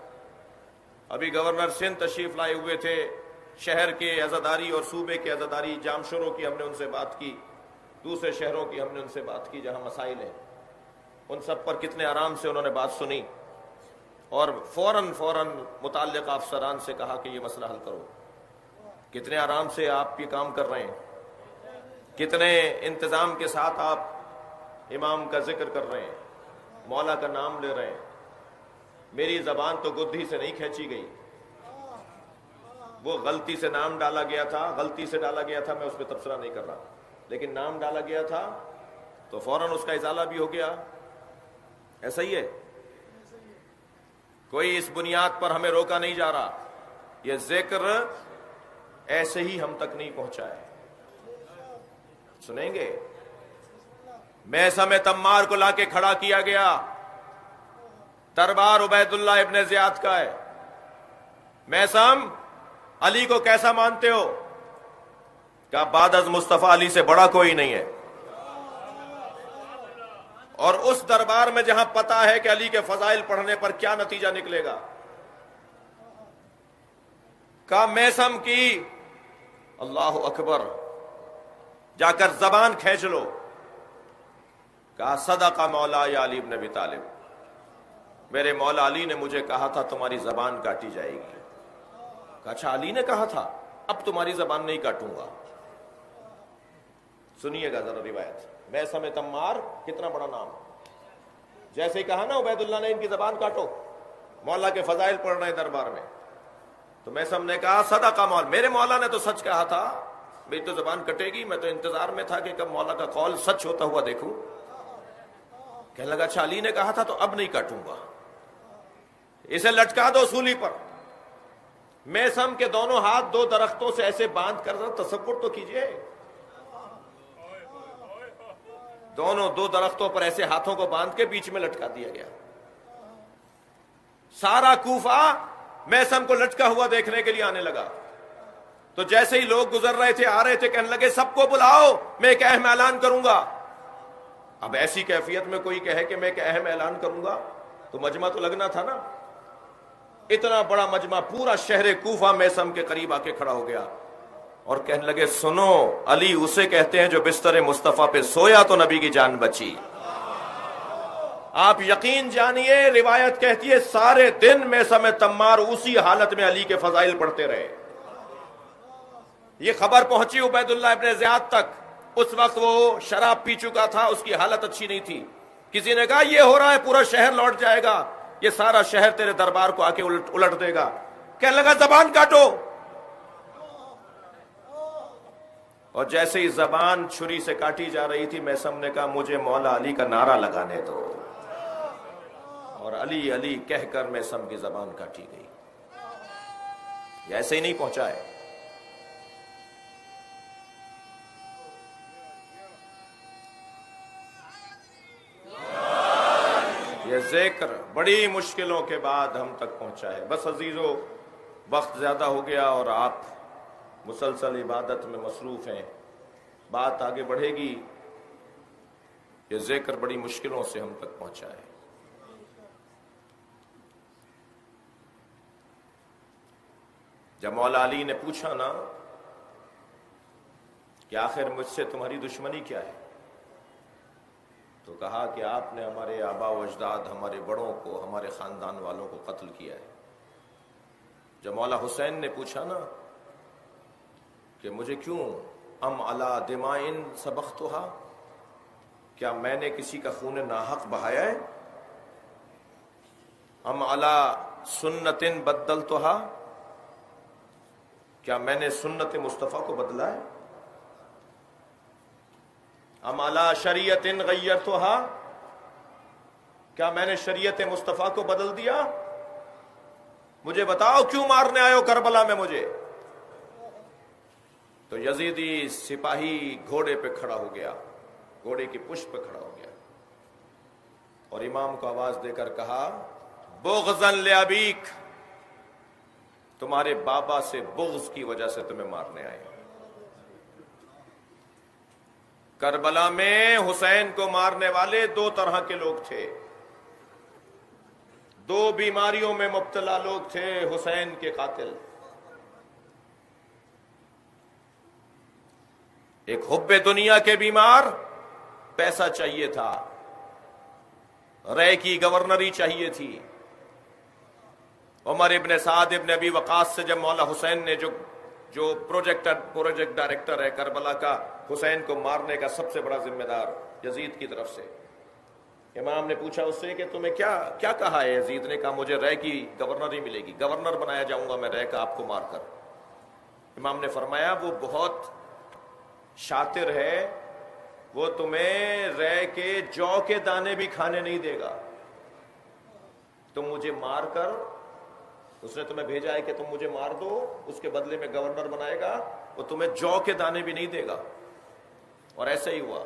Speaker 2: ابھی گورنر سندھ تشریف لائے ہوئے تھے, شہر کے عزاداری اور صوبے کے عزاداری جامشوروں کی ہم نے ان سے بات کی, دوسرے شہروں کی ہم نے ان سے بات کی جہاں مسائل ہیں. ان سب پر کتنے آرام سے انہوں نے بات سنی اور فوراً متعلقہ افسران سے کہا کہ یہ مسئلہ حل کرو. کتنے آرام سے آپ یہ کام کر رہے ہیں, کتنے انتظام کے ساتھ آپ امام کا ذکر کر رہے ہیں, مولا کا نام لے رہے ہیں. میری زبان تو گدھی سے نہیں کھینچی گئی, وہ غلطی سے نام ڈالا گیا تھا, میں اس پہ تبصرہ نہیں کر رہا, لیکن نام ڈالا گیا تھا تو فوراً اس کا ازالہ بھی ہو گیا. ایسا ہی ہے, کوئی اس بنیاد پر ہمیں روکا نہیں جا رہا. یہ ذکر ایسے ہی ہم تک نہیں پہنچا ہے. سنیں گے, میثم تمار کو لا کے کھڑا کیا گیا, دربار عبید اللہ ابن زیاد کا ہے. میثم علی کو کیسا مانتے ہو؟ کہا بعد از مصطفیٰ علی سے بڑا کوئی نہیں ہے. اور اس دربار میں جہاں پتا ہے کہ علی کے فضائل پڑھنے پر کیا نتیجہ نکلے گا, کہا میثم کی اللہ اکبر, جا کر زبان کھینچ لو. کہا صدق مولا یا علی ابن ابی طالب, میرے مولا علی نے مجھے کہا تھا تمہاری زبان کاٹی جائے گی. کہا اچھا علی نے کہا تھا, اب تمہاری زبان نہیں کاٹوں گا. سنیے گا ذرا روایت. میثم تمار کتنا بڑا نام. جیسے ہی کہا نا عبید اللہ نے ان کی زبان کاٹو، مولا کے فضائل پڑھ رہے ہیں دربار میں، تو میثم نے کہا صدق مولا، میرے مولا نے تو سچ کہا تھا، میری تو زبان کٹے گی، میں تو انتظار میں تھا کہ کب مولا کا قول سچ ہوتا ہوا دیکھوں. کہنے لگا اچھا علی نے کہا تھا تو اب نہیں کاٹوں گا، اسے لٹکا دو سولی پر. میثم کے دونوں ہاتھ دو درختوں سے ایسے باندھ کر تصور تو کیجئے، دونوں دو درختوں پر ایسے ہاتھوں کو باندھ کے بیچ میں لٹکا دیا گیا. سارا کوفہ میثم کو لٹکا ہوا دیکھنے کے لیے آنے لگا. تو جیسے ہی لوگ گزر رہے تھے، آ رہے تھے، کہنے لگے سب کو بلاؤ، میں ایک اہم اعلان کروں گا. اب ایسی کیفیت میں کوئی کہے کہ میں ایک اہم اعلان کروں گا تو مجمع تو لگنا تھا نا. اتنا بڑا مجمع، پورا شہر کوفہ میثم کے قریب آ کے کھڑا ہو گیا اور کہنے لگے سنو، علی اسے کہتے ہیں جو بستر مصطفیٰ پہ سویا تو نبی کی جان بچی. آپ یقین جانیے، روایت کہتی ہے سارے دن میثم تمار اسی حالت میں علی کے فضائل پڑھتے رہے. یہ خبر پہنچی عبید اللہ ابن زیاد تک. اس وقت وہ شراب پی چکا تھا، اس کی حالت اچھی نہیں تھی. کسی نے کہا یہ ہو رہا ہے، پورا شہر لوٹ جائے گا، یہ سارا شہر تیرے دربار کو آ کے الٹ دے گا. کہنے لگا زبان کاٹو. اور جیسے ہی زبان چھری سے کاٹی جا رہی تھی، میثم نے کہا مجھے مولا علی کا نعرہ لگانے دو، اور علی علی کہہ کر میثم کی زبان کاٹی گئی. یہ ایسے ہی نہیں پہنچا ہے. یہ ذکر بڑی مشکلوں کے بعد ہم تک پہنچا ہے. بس عزیزو، وقت زیادہ ہو گیا اور آپ مسلسل عبادت میں مصروف ہیں، بات آگے بڑھے گی. یہ ذکر بڑی مشکلوں سے ہم تک پہنچا ہے. جب مولا علی نے پوچھا نا کہ آخر مجھ سے تمہاری دشمنی کیا ہے، تو کہا کہ آپ نے ہمارے آبا و اجداد، ہمارے بڑوں کو، ہمارے خاندان والوں کو قتل کیا ہے. جب مولا حسین نے پوچھا نا کہ مجھے کیوں، ام علی دمائن سبختھا، کیا میں نے کسی کا خون ناحق بہایا ہے، ام علی سنت بدلتھا، کیا میں نے سنت مصطفیٰ کو بدلا ہے، ام علی شریعت غیرتھا، کیا میں نے شریعت مصطفیٰ کو بدل دیا. مجھے بتاؤ کیوں مارنے آئے ہو کربلا میں مجھے. تو یزیدی سپاہی گھوڑے پہ کھڑا ہو گیا، گھوڑے کی پشت پہ کھڑا ہو گیا اور امام کو آواز دے کر کہا بغضا لابیک، تمہارے بابا سے بغض کی وجہ سے تمہیں مارنے آئے. کربلا میں حسین کو مارنے والے دو طرح کے لوگ تھے، دو بیماریوں میں مبتلا لوگ تھے حسین کے قاتل. ایک حب دنیا کے بیمار، پیسہ چاہیے تھا، رے کی گورنری چاہیے تھی. عمر ابن سعد ابن ابی وقاص سے جب مولا حسین نے جو پروجیکٹ ڈائریکٹر ہے کربلا کا، حسین کو مارنے کا سب سے بڑا ذمہ دار یزید کی طرف سے، امام نے پوچھا اس سے کہ تمہیں کیا کہا ہے. یزید نے کہا مجھے رے کی گورنری ملے گی، گورنر بنایا جاؤں گا میں رے کا آپ کو مار کر. امام نے فرمایا وہ بہت شاطر ہے، وہ تمہیں رے کے جو کے دانے بھی کھانے نہیں دے گا. تم مجھے مار کر، اس نے تمہیں بھیجا ہے کہ تم مجھے مار دو، اس کے بدلے میں گورنر بنائے گا، وہ تمہیں جو کے دانے بھی نہیں دے گا. اور ایسا ہی ہوا،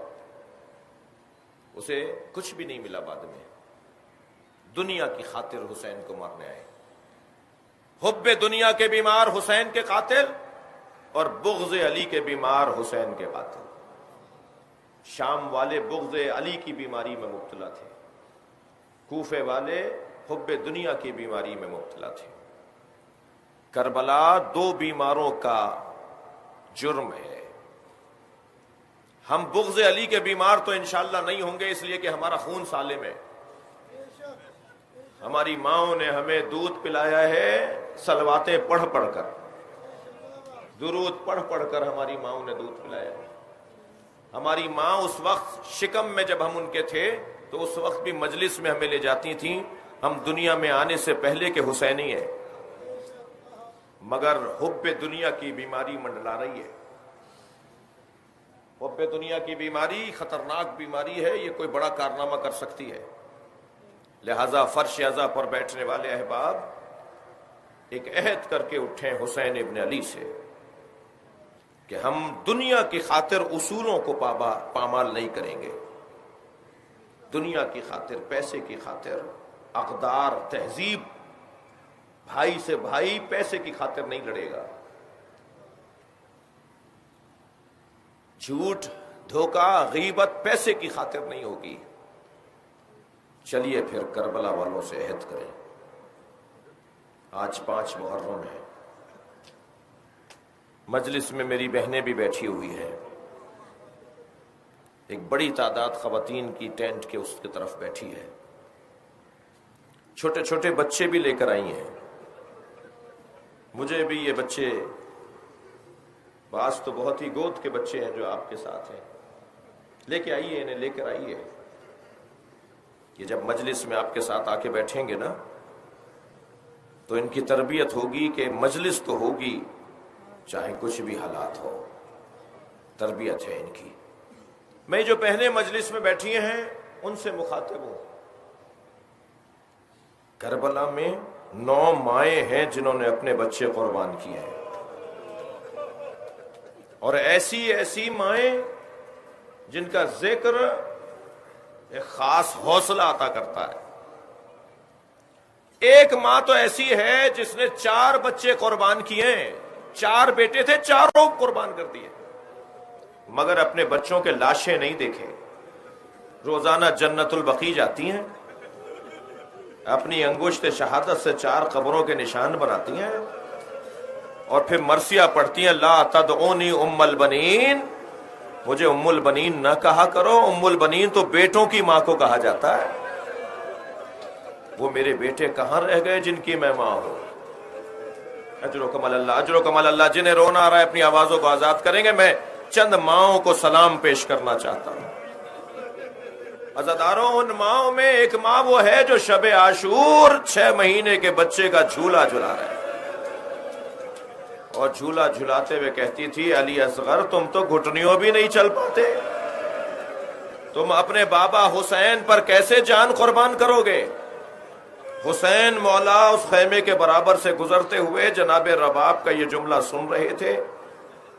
Speaker 2: اسے کچھ بھی نہیں ملا. بعد میں دنیا کی خاطر حسین کو مارنے آئے. حب دنیا کے بیمار حسین کے قاتل اور بغض علی کے بیمار حسین کے قاتل. شام والے بغض علی کی بیماری میں مبتلا تھے، کوفے والے حب دنیا کی بیماری میں مبتلا تھے. کربلا دو بیماروں کا جرم ہے. ہم بغض علی کے بیمار تو انشاءاللہ نہیں ہوں گے، اس لیے کہ ہمارا خون سالم ہے. ہماری ماؤں نے ہمیں دودھ پلایا ہے صلواتیں پڑھ پڑھ کر، درود پڑھ پڑھ کر ہماری ماؤں نے دودھ پلایا ہے. ہماری ماں اس وقت شکم میں جب ہم ان کے تھے تو اس وقت بھی مجلس میں ہمیں لے جاتی تھیں، ہم دنیا میں آنے سے پہلے کے حسینی ہیں، مگر حب دنیا کی بیماری منڈلا رہی ہے۔ حب دنیا کی بیماری خطرناک بیماری ہے، یہ کوئی بڑا کارنامہ کر سکتی ہے۔ لہذا فرش عزا پر بیٹھنے والے احباب ایک عہد کر کے اٹھیں حسین ابن علی سے کہ ہم دنیا کی خاطر اصولوں کو پامال نہیں کریں گے، دنیا کی خاطر، پیسے کی خاطر، اقدار، تہذیب، بھائی سے بھائی پیسے کی خاطر نہیں لڑے گا، جھوٹ، دھوکہ، غیبت پیسے کی خاطر نہیں ہوگی۔ چلیے پھر کربلا والوں سے عہد کریں۔ آج 5 محرم ہے، مجلس میں میری بہنیں بھی بیٹھی ہوئی ہیں، ایک بڑی تعداد خواتین کی ٹینٹ کے اس کی طرف بیٹھی ہے، چھوٹے چھوٹے بچے بھی لے کر آئی ہیں۔ مجھے بھی یہ بچے، بعض تو بہت ہی گود کے بچے ہیں جو آپ کے ساتھ ہیں، لے کے آئیے، انہیں لے کر آئیے۔ یہ جب مجلس میں آپ کے ساتھ آ کے بیٹھیں گے نا تو ان کی تربیت ہوگی کہ مجلس تو ہوگی چاہے کچھ بھی حالات ہو، تربیت ہے ان کی۔ میں جو پہلے مجلس میں بیٹھی ہیں ان سے مخاطب ہوں۔ کربلا میں 9 مائیں ہیں جنہوں نے اپنے بچے قربان کیے ہیں، اور ایسی ایسی مائیں جن کا ذکر ایک خاص حوصلہ عطا کرتا ہے۔ ایک ماں تو ایسی ہے جس نے 4 بچے قربان کیے ہیں، 4 بیٹے تھے، چاروں قربان کر دیے، مگر اپنے بچوں کے لاشیں نہیں دیکھے۔ روزانہ جنت البقیع جاتی ہیں، اپنی انگشت شہادت سے 4 قبروں کے نشان بناتی ہیں، اور پھر مرثیہ پڑھتی ہیں، لا تدعونی ام البنین، مجھے ام البنین نہ کہا کرو، ام البنین تو بیٹوں کی ماں کو کہا جاتا ہے۔ وہ میرے بیٹے کہاں رہ گئے جن کی میں ماں ہوں؟ اجر و کمال اللہ، اجر و کمال اللہ۔ جنہیں رونا آ رہا ہے اپنی آوازوں کو آزاد کریں گے۔ میں چند ماؤں کو سلام پیش کرنا چاہتا ہوں۔ عزاداروں، ان ماؤں میں ایک ماں وہ ہے جو شب عاشور 6 مہینے کے بچے کا جھولا جھلا رہا ہے، اور جھولا جھلاتے ہوئے کہتی تھی، علی اصغر تم تو گھٹنیوں بھی نہیں چل پاتے، تم اپنے بابا حسین پر کیسے جان قربان کرو گے؟ حسین مولا اس خیمے کے برابر سے گزرتے ہوئے جناب رباب کا یہ جملہ سن رہے تھے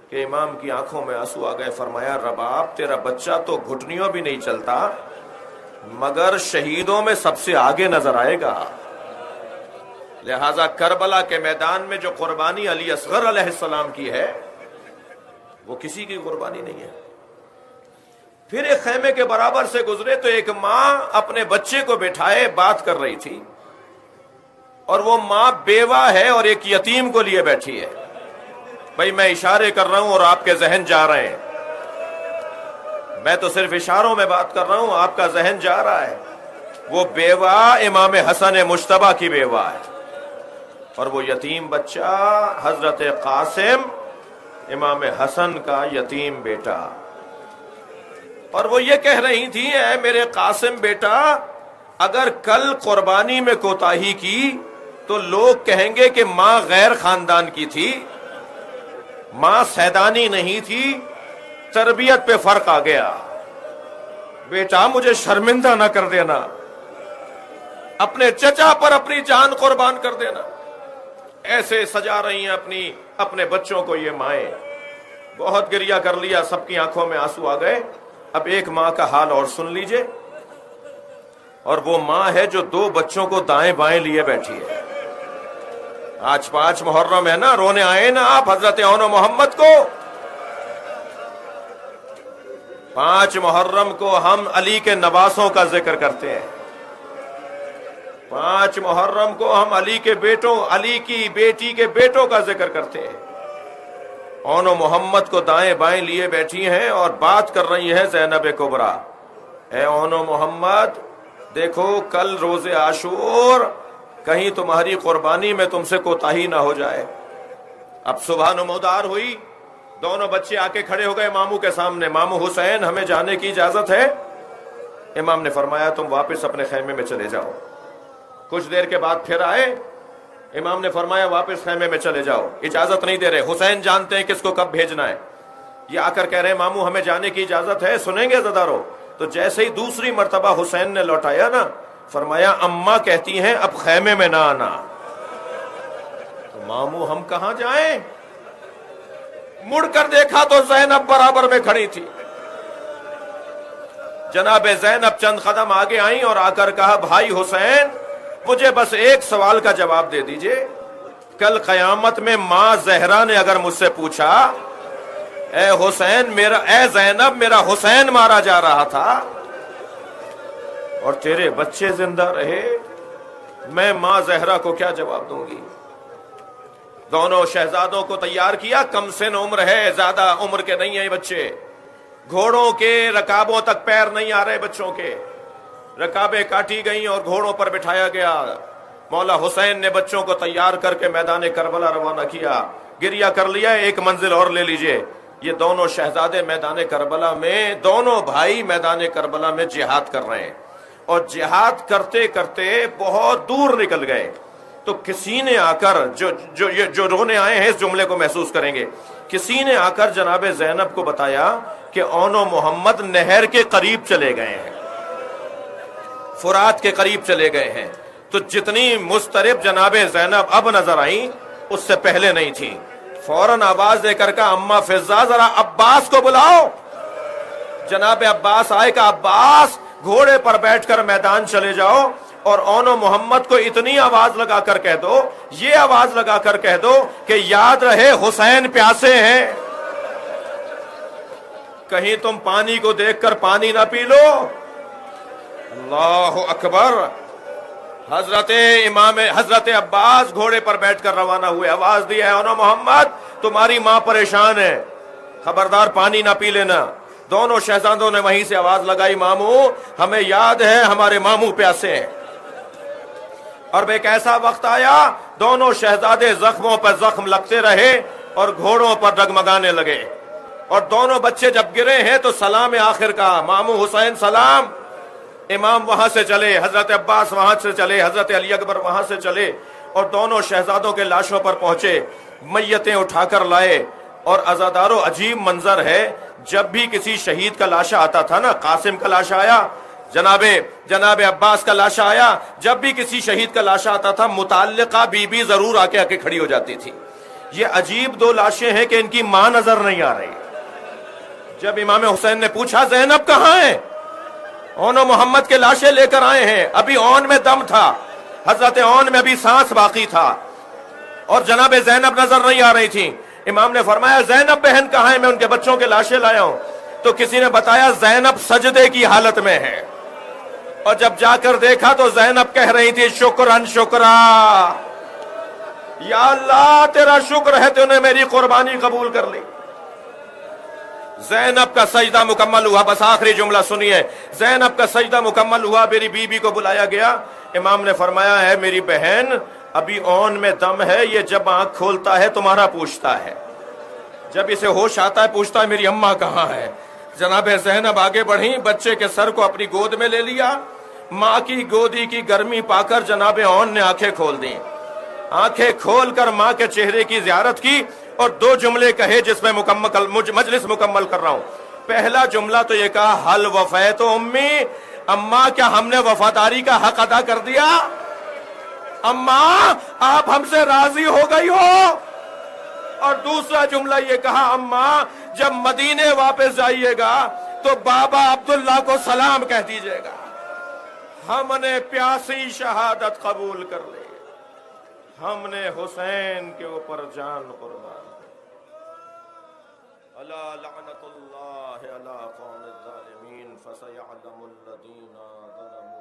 Speaker 2: کہ امام کی آنکھوں میں آنسو آ گئے۔ فرمایا، رباب تیرا بچہ تو گھٹنیوں بھی نہیں چلتا مگر شہیدوں میں سب سے آگے نظر آئے گا۔ لہذا کربلا کے میدان میں جو قربانی علی اصغر علیہ السلام کی ہے وہ کسی کی قربانی نہیں ہے۔ پھر ایک خیمے کے برابر سے گزرے تو ایک ماں اپنے بچے کو بٹھائے بات کر رہی تھی، اور وہ ماں بیوہ ہے اور ایک یتیم کو لیے بیٹھی ہے۔ بھائی میں اشارے کر رہا ہوں اور آپ کے ذہن جا رہے ہیں، میں تو صرف اشاروں میں بات کر رہا ہوں، آپ کا ذہن جا رہا ہے۔ وہ بیوہ امام حسن مجتبیٰ کی بیوہ ہے، اور وہ یتیم بچہ حضرت قاسم امام حسن کا یتیم بیٹا۔ اور وہ یہ کہہ رہی تھی، اے میرے قاسم بیٹا، اگر کل قربانی میں کوتاہی کی تو لوگ کہیں گے کہ ماں غیر خاندان کی تھی، ماں سیدانی نہیں تھی، تربیت پہ فرق آ گیا۔ بیٹا مجھے شرمندہ نہ کر دینا، اپنے چچا پر اپنی جان قربان کر دینا۔ ایسے سجا رہی ہیں اپنے بچوں کو یہ مائیں۔ بہت گریہ کر لیا، سب کی آنکھوں میں آنسو آ گئے۔ اب ایک ماں کا حال اور سن لیجئے، اور وہ ماں ہے جو 2 بچوں کو دائیں بائیں لیے بیٹھی ہے۔ آج 5 محرم ہے نا، رونے آئے نا آپ حضرت اون محمد کو؟ 5 محرم کو ہم علی کے نواسوں کا ذکر کرتے ہیں، 5 محرم کو ہم علی کے بیٹوں، علی کی بیٹی کے بیٹوں کا ذکر کرتے ہیں۔ اون محمد کو دائیں بائیں لیے بیٹھی ہیں اور بات کر رہی ہے زینب کبریٰ، اے اون محمد دیکھو کل روز عاشور کہیں تمہاری قربانی میں تم سے کوتاہی نہ ہو جائے۔ اب صبح نمودار ہوئی، دونوں بچے آ کے کھڑے ہو گئے ماموں کے سامنے. ماموں حسین ہمیں جانے کی اجازت ہے؟ امام نے فرمایا تم واپس اپنے خیمے میں چلے جاؤ. کچھ دیر کے بعد پھر آئے. امام نے فرمایا واپس خیمے میں چلے جاؤ. اجازت نہیں دے رہے. حسین جانتے ہیں کس کو کب بھیجنا ہے. یہ آ کر کہہ رہے ہیں ماموں ہمیں جانے کی اجازت ہے. سنیں گے زدارو؟ تو جیسے ہی دوسری مرتبہ حسین نے لوٹایا نا، فرمایا اماں کہتی ہیں اب خیمے میں نہ آنا. تو ماموں ہم کہاں جائیں؟ مڑ کر دیکھا تو زینب برابر میں کھڑی تھی. جناب زینب چند قدم آگے آئیں اور آ کر کہا بھائی حسین مجھے بس ایک سوال کا جواب دے دیجئے. کل قیامت میں ماں زہرا نے اگر مجھ سے پوچھا اے حسین اے زینب میرا حسین مارا جا رہا تھا اور تیرے بچے زندہ رہے، میں ماں زہرا کو کیا جواب دوں گی؟ دونوں شہزادوں کو تیار کیا. کم سن عمر ہے، زیادہ عمر کے نہیں ہیں بچے. گھوڑوں کے رکابوں تک پیر نہیں آ رہے بچوں کے. رکابیں کاٹی گئیں اور گھوڑوں پر بٹھایا گیا. مولا حسین نے بچوں کو تیار کر کے میدان کربلا روانہ کیا. گریہ کر لیا ایک منزل اور لے لیجئے. یہ دونوں شہزادے میدان کربلا میں، دونوں بھائی میدان کربلا میں جہاد کر رہے ہیں اور جہاد کرتے کرتے بہت دور نکل گئے. تو کسی نے آ کر جو رونے آئے ہیں اس جملے کو محسوس کریں گے. کسی نے آ کر جناب زینب کو بتایا کہ اون و محمد نہر کے قریب چلے گئے ہیں، فرات کے قریب چلے گئے ہیں. تو جتنی مضطرب جناب زینب اب نظر آئیں اس سے پہلے نہیں تھی. فوراً آواز دے کر کہا اماں فضہ ذرا عباس کو بلاؤ. جناب عباس آئے. کہ عباس گھوڑے پر بیٹھ کر میدان چلے جاؤ اور اون و محمد کو اتنی آواز لگا کر کہہ دو، یہ آواز لگا کر کہہ دو کہ یاد رہے حسین پیاسے ہیں، کہیں تم پانی کو دیکھ کر پانی نہ پی لو. اللہ اکبر. حضرت عباس گھوڑے پر بیٹھ کر روانہ ہوئے. آواز دی ہے اون و محمد تمہاری ماں پریشان ہے، خبردار پانی نہ پی لینا. دونوں شہزادوں نے وہیں سے آواز لگائی ماموں ہمیں یاد ہے ہمارے ماموں پیاسے ہیں. اور ایک ایسا وقت آیا دونوں شہزادے زخموں پر زخم لگتے رہے اور گھوڑوں پر ڈگمگانے لگے. اور دونوں بچے جب گرے ہیں تو سلام آخر کا ماموں حسین سلام. امام وہاں سے چلے، حضرت عباس وہاں سے چلے، حضرت علی اکبر وہاں سے چلے اور دونوں شہزادوں کے لاشوں پر پہنچے، میتیں اٹھا کر لائے. اور عزادارو عجیب منظر ہے، جب بھی کسی شہید کا لاشا آتا تھا نا، قاسم کا لاشا آیا، جناب عباس کا لاشا آیا، جب بھی کسی شہید کا لاشا آتا تھا متعلقہ بی بی ضرور آ کے کھڑی ہو جاتی تھی. یہ عجیب دو لاشیں ہیں کہ ان کی ماں نظر نہیں آ رہی. جب امام حسین نے پوچھا زینب کہاں ہیں؟ اون و محمد کے لاشیں لے کر آئے ہیں. ابھی اون میں دم تھا، حضرت اون میں ابھی سانس باقی تھا اور جناب زینب نظر نہیں آ رہی تھی. امام نے فرمایا زینب بہن کہاں ہے؟ میں ان کے بچوں کے لاشیں لایا ہوں. تو کسی نے بتایا زینب سجدے کی حالت میں ہے. اور جب جا کر دیکھا تو زینب کہہ رہی تھی شکرن شکرا، یا اللہ تیرا شکر ہے تو نے میری قربانی قبول کر لی. زینب کا سجدہ مکمل ہوا. بس آخری جملہ سنیے. زینب کا سجدہ مکمل ہوا، میری بی بی کو بلایا گیا. امام نے فرمایا ہے میری بہن ابھی اون میں دم ہے، یہ جب آنکھ کھولتا ہے تمہارا پوچھتا ہے، جب اسے ہوش آتا ہے پوچھتا ہے میری اماں کہاں ہے. جناب زینب آگے بڑھی، بچے کے سر کو اپنی گود میں لے لیا. ماں کی گودی کی گرمی پا کر جناب اون نے آنکھیں کھول دیں. آنکھیں کھول کر ماں کے چہرے کی زیارت کی اور دو جملے کہے جس میں مجلس مکمل کر رہا ہوں. پہلا جملہ تو یہ کہا حل وفیت امی، اماں کیا ہم نے وفاداری کا حق ادا کر دیا؟ اماں آپ ہم سے راضی ہو گئی ہو؟ اور دوسرا جملہ یہ کہا اماں جب مدینے واپس جائیے گا تو بابا عبداللہ کو سلام کہہ دیجئے گا. ہم نے پیاسی شہادت قبول کر لی، ہم نے حسین کے اوپر جان قربان. الا لعنت اللہ علی قوم الظالمین فسیعلم الذین ظلموا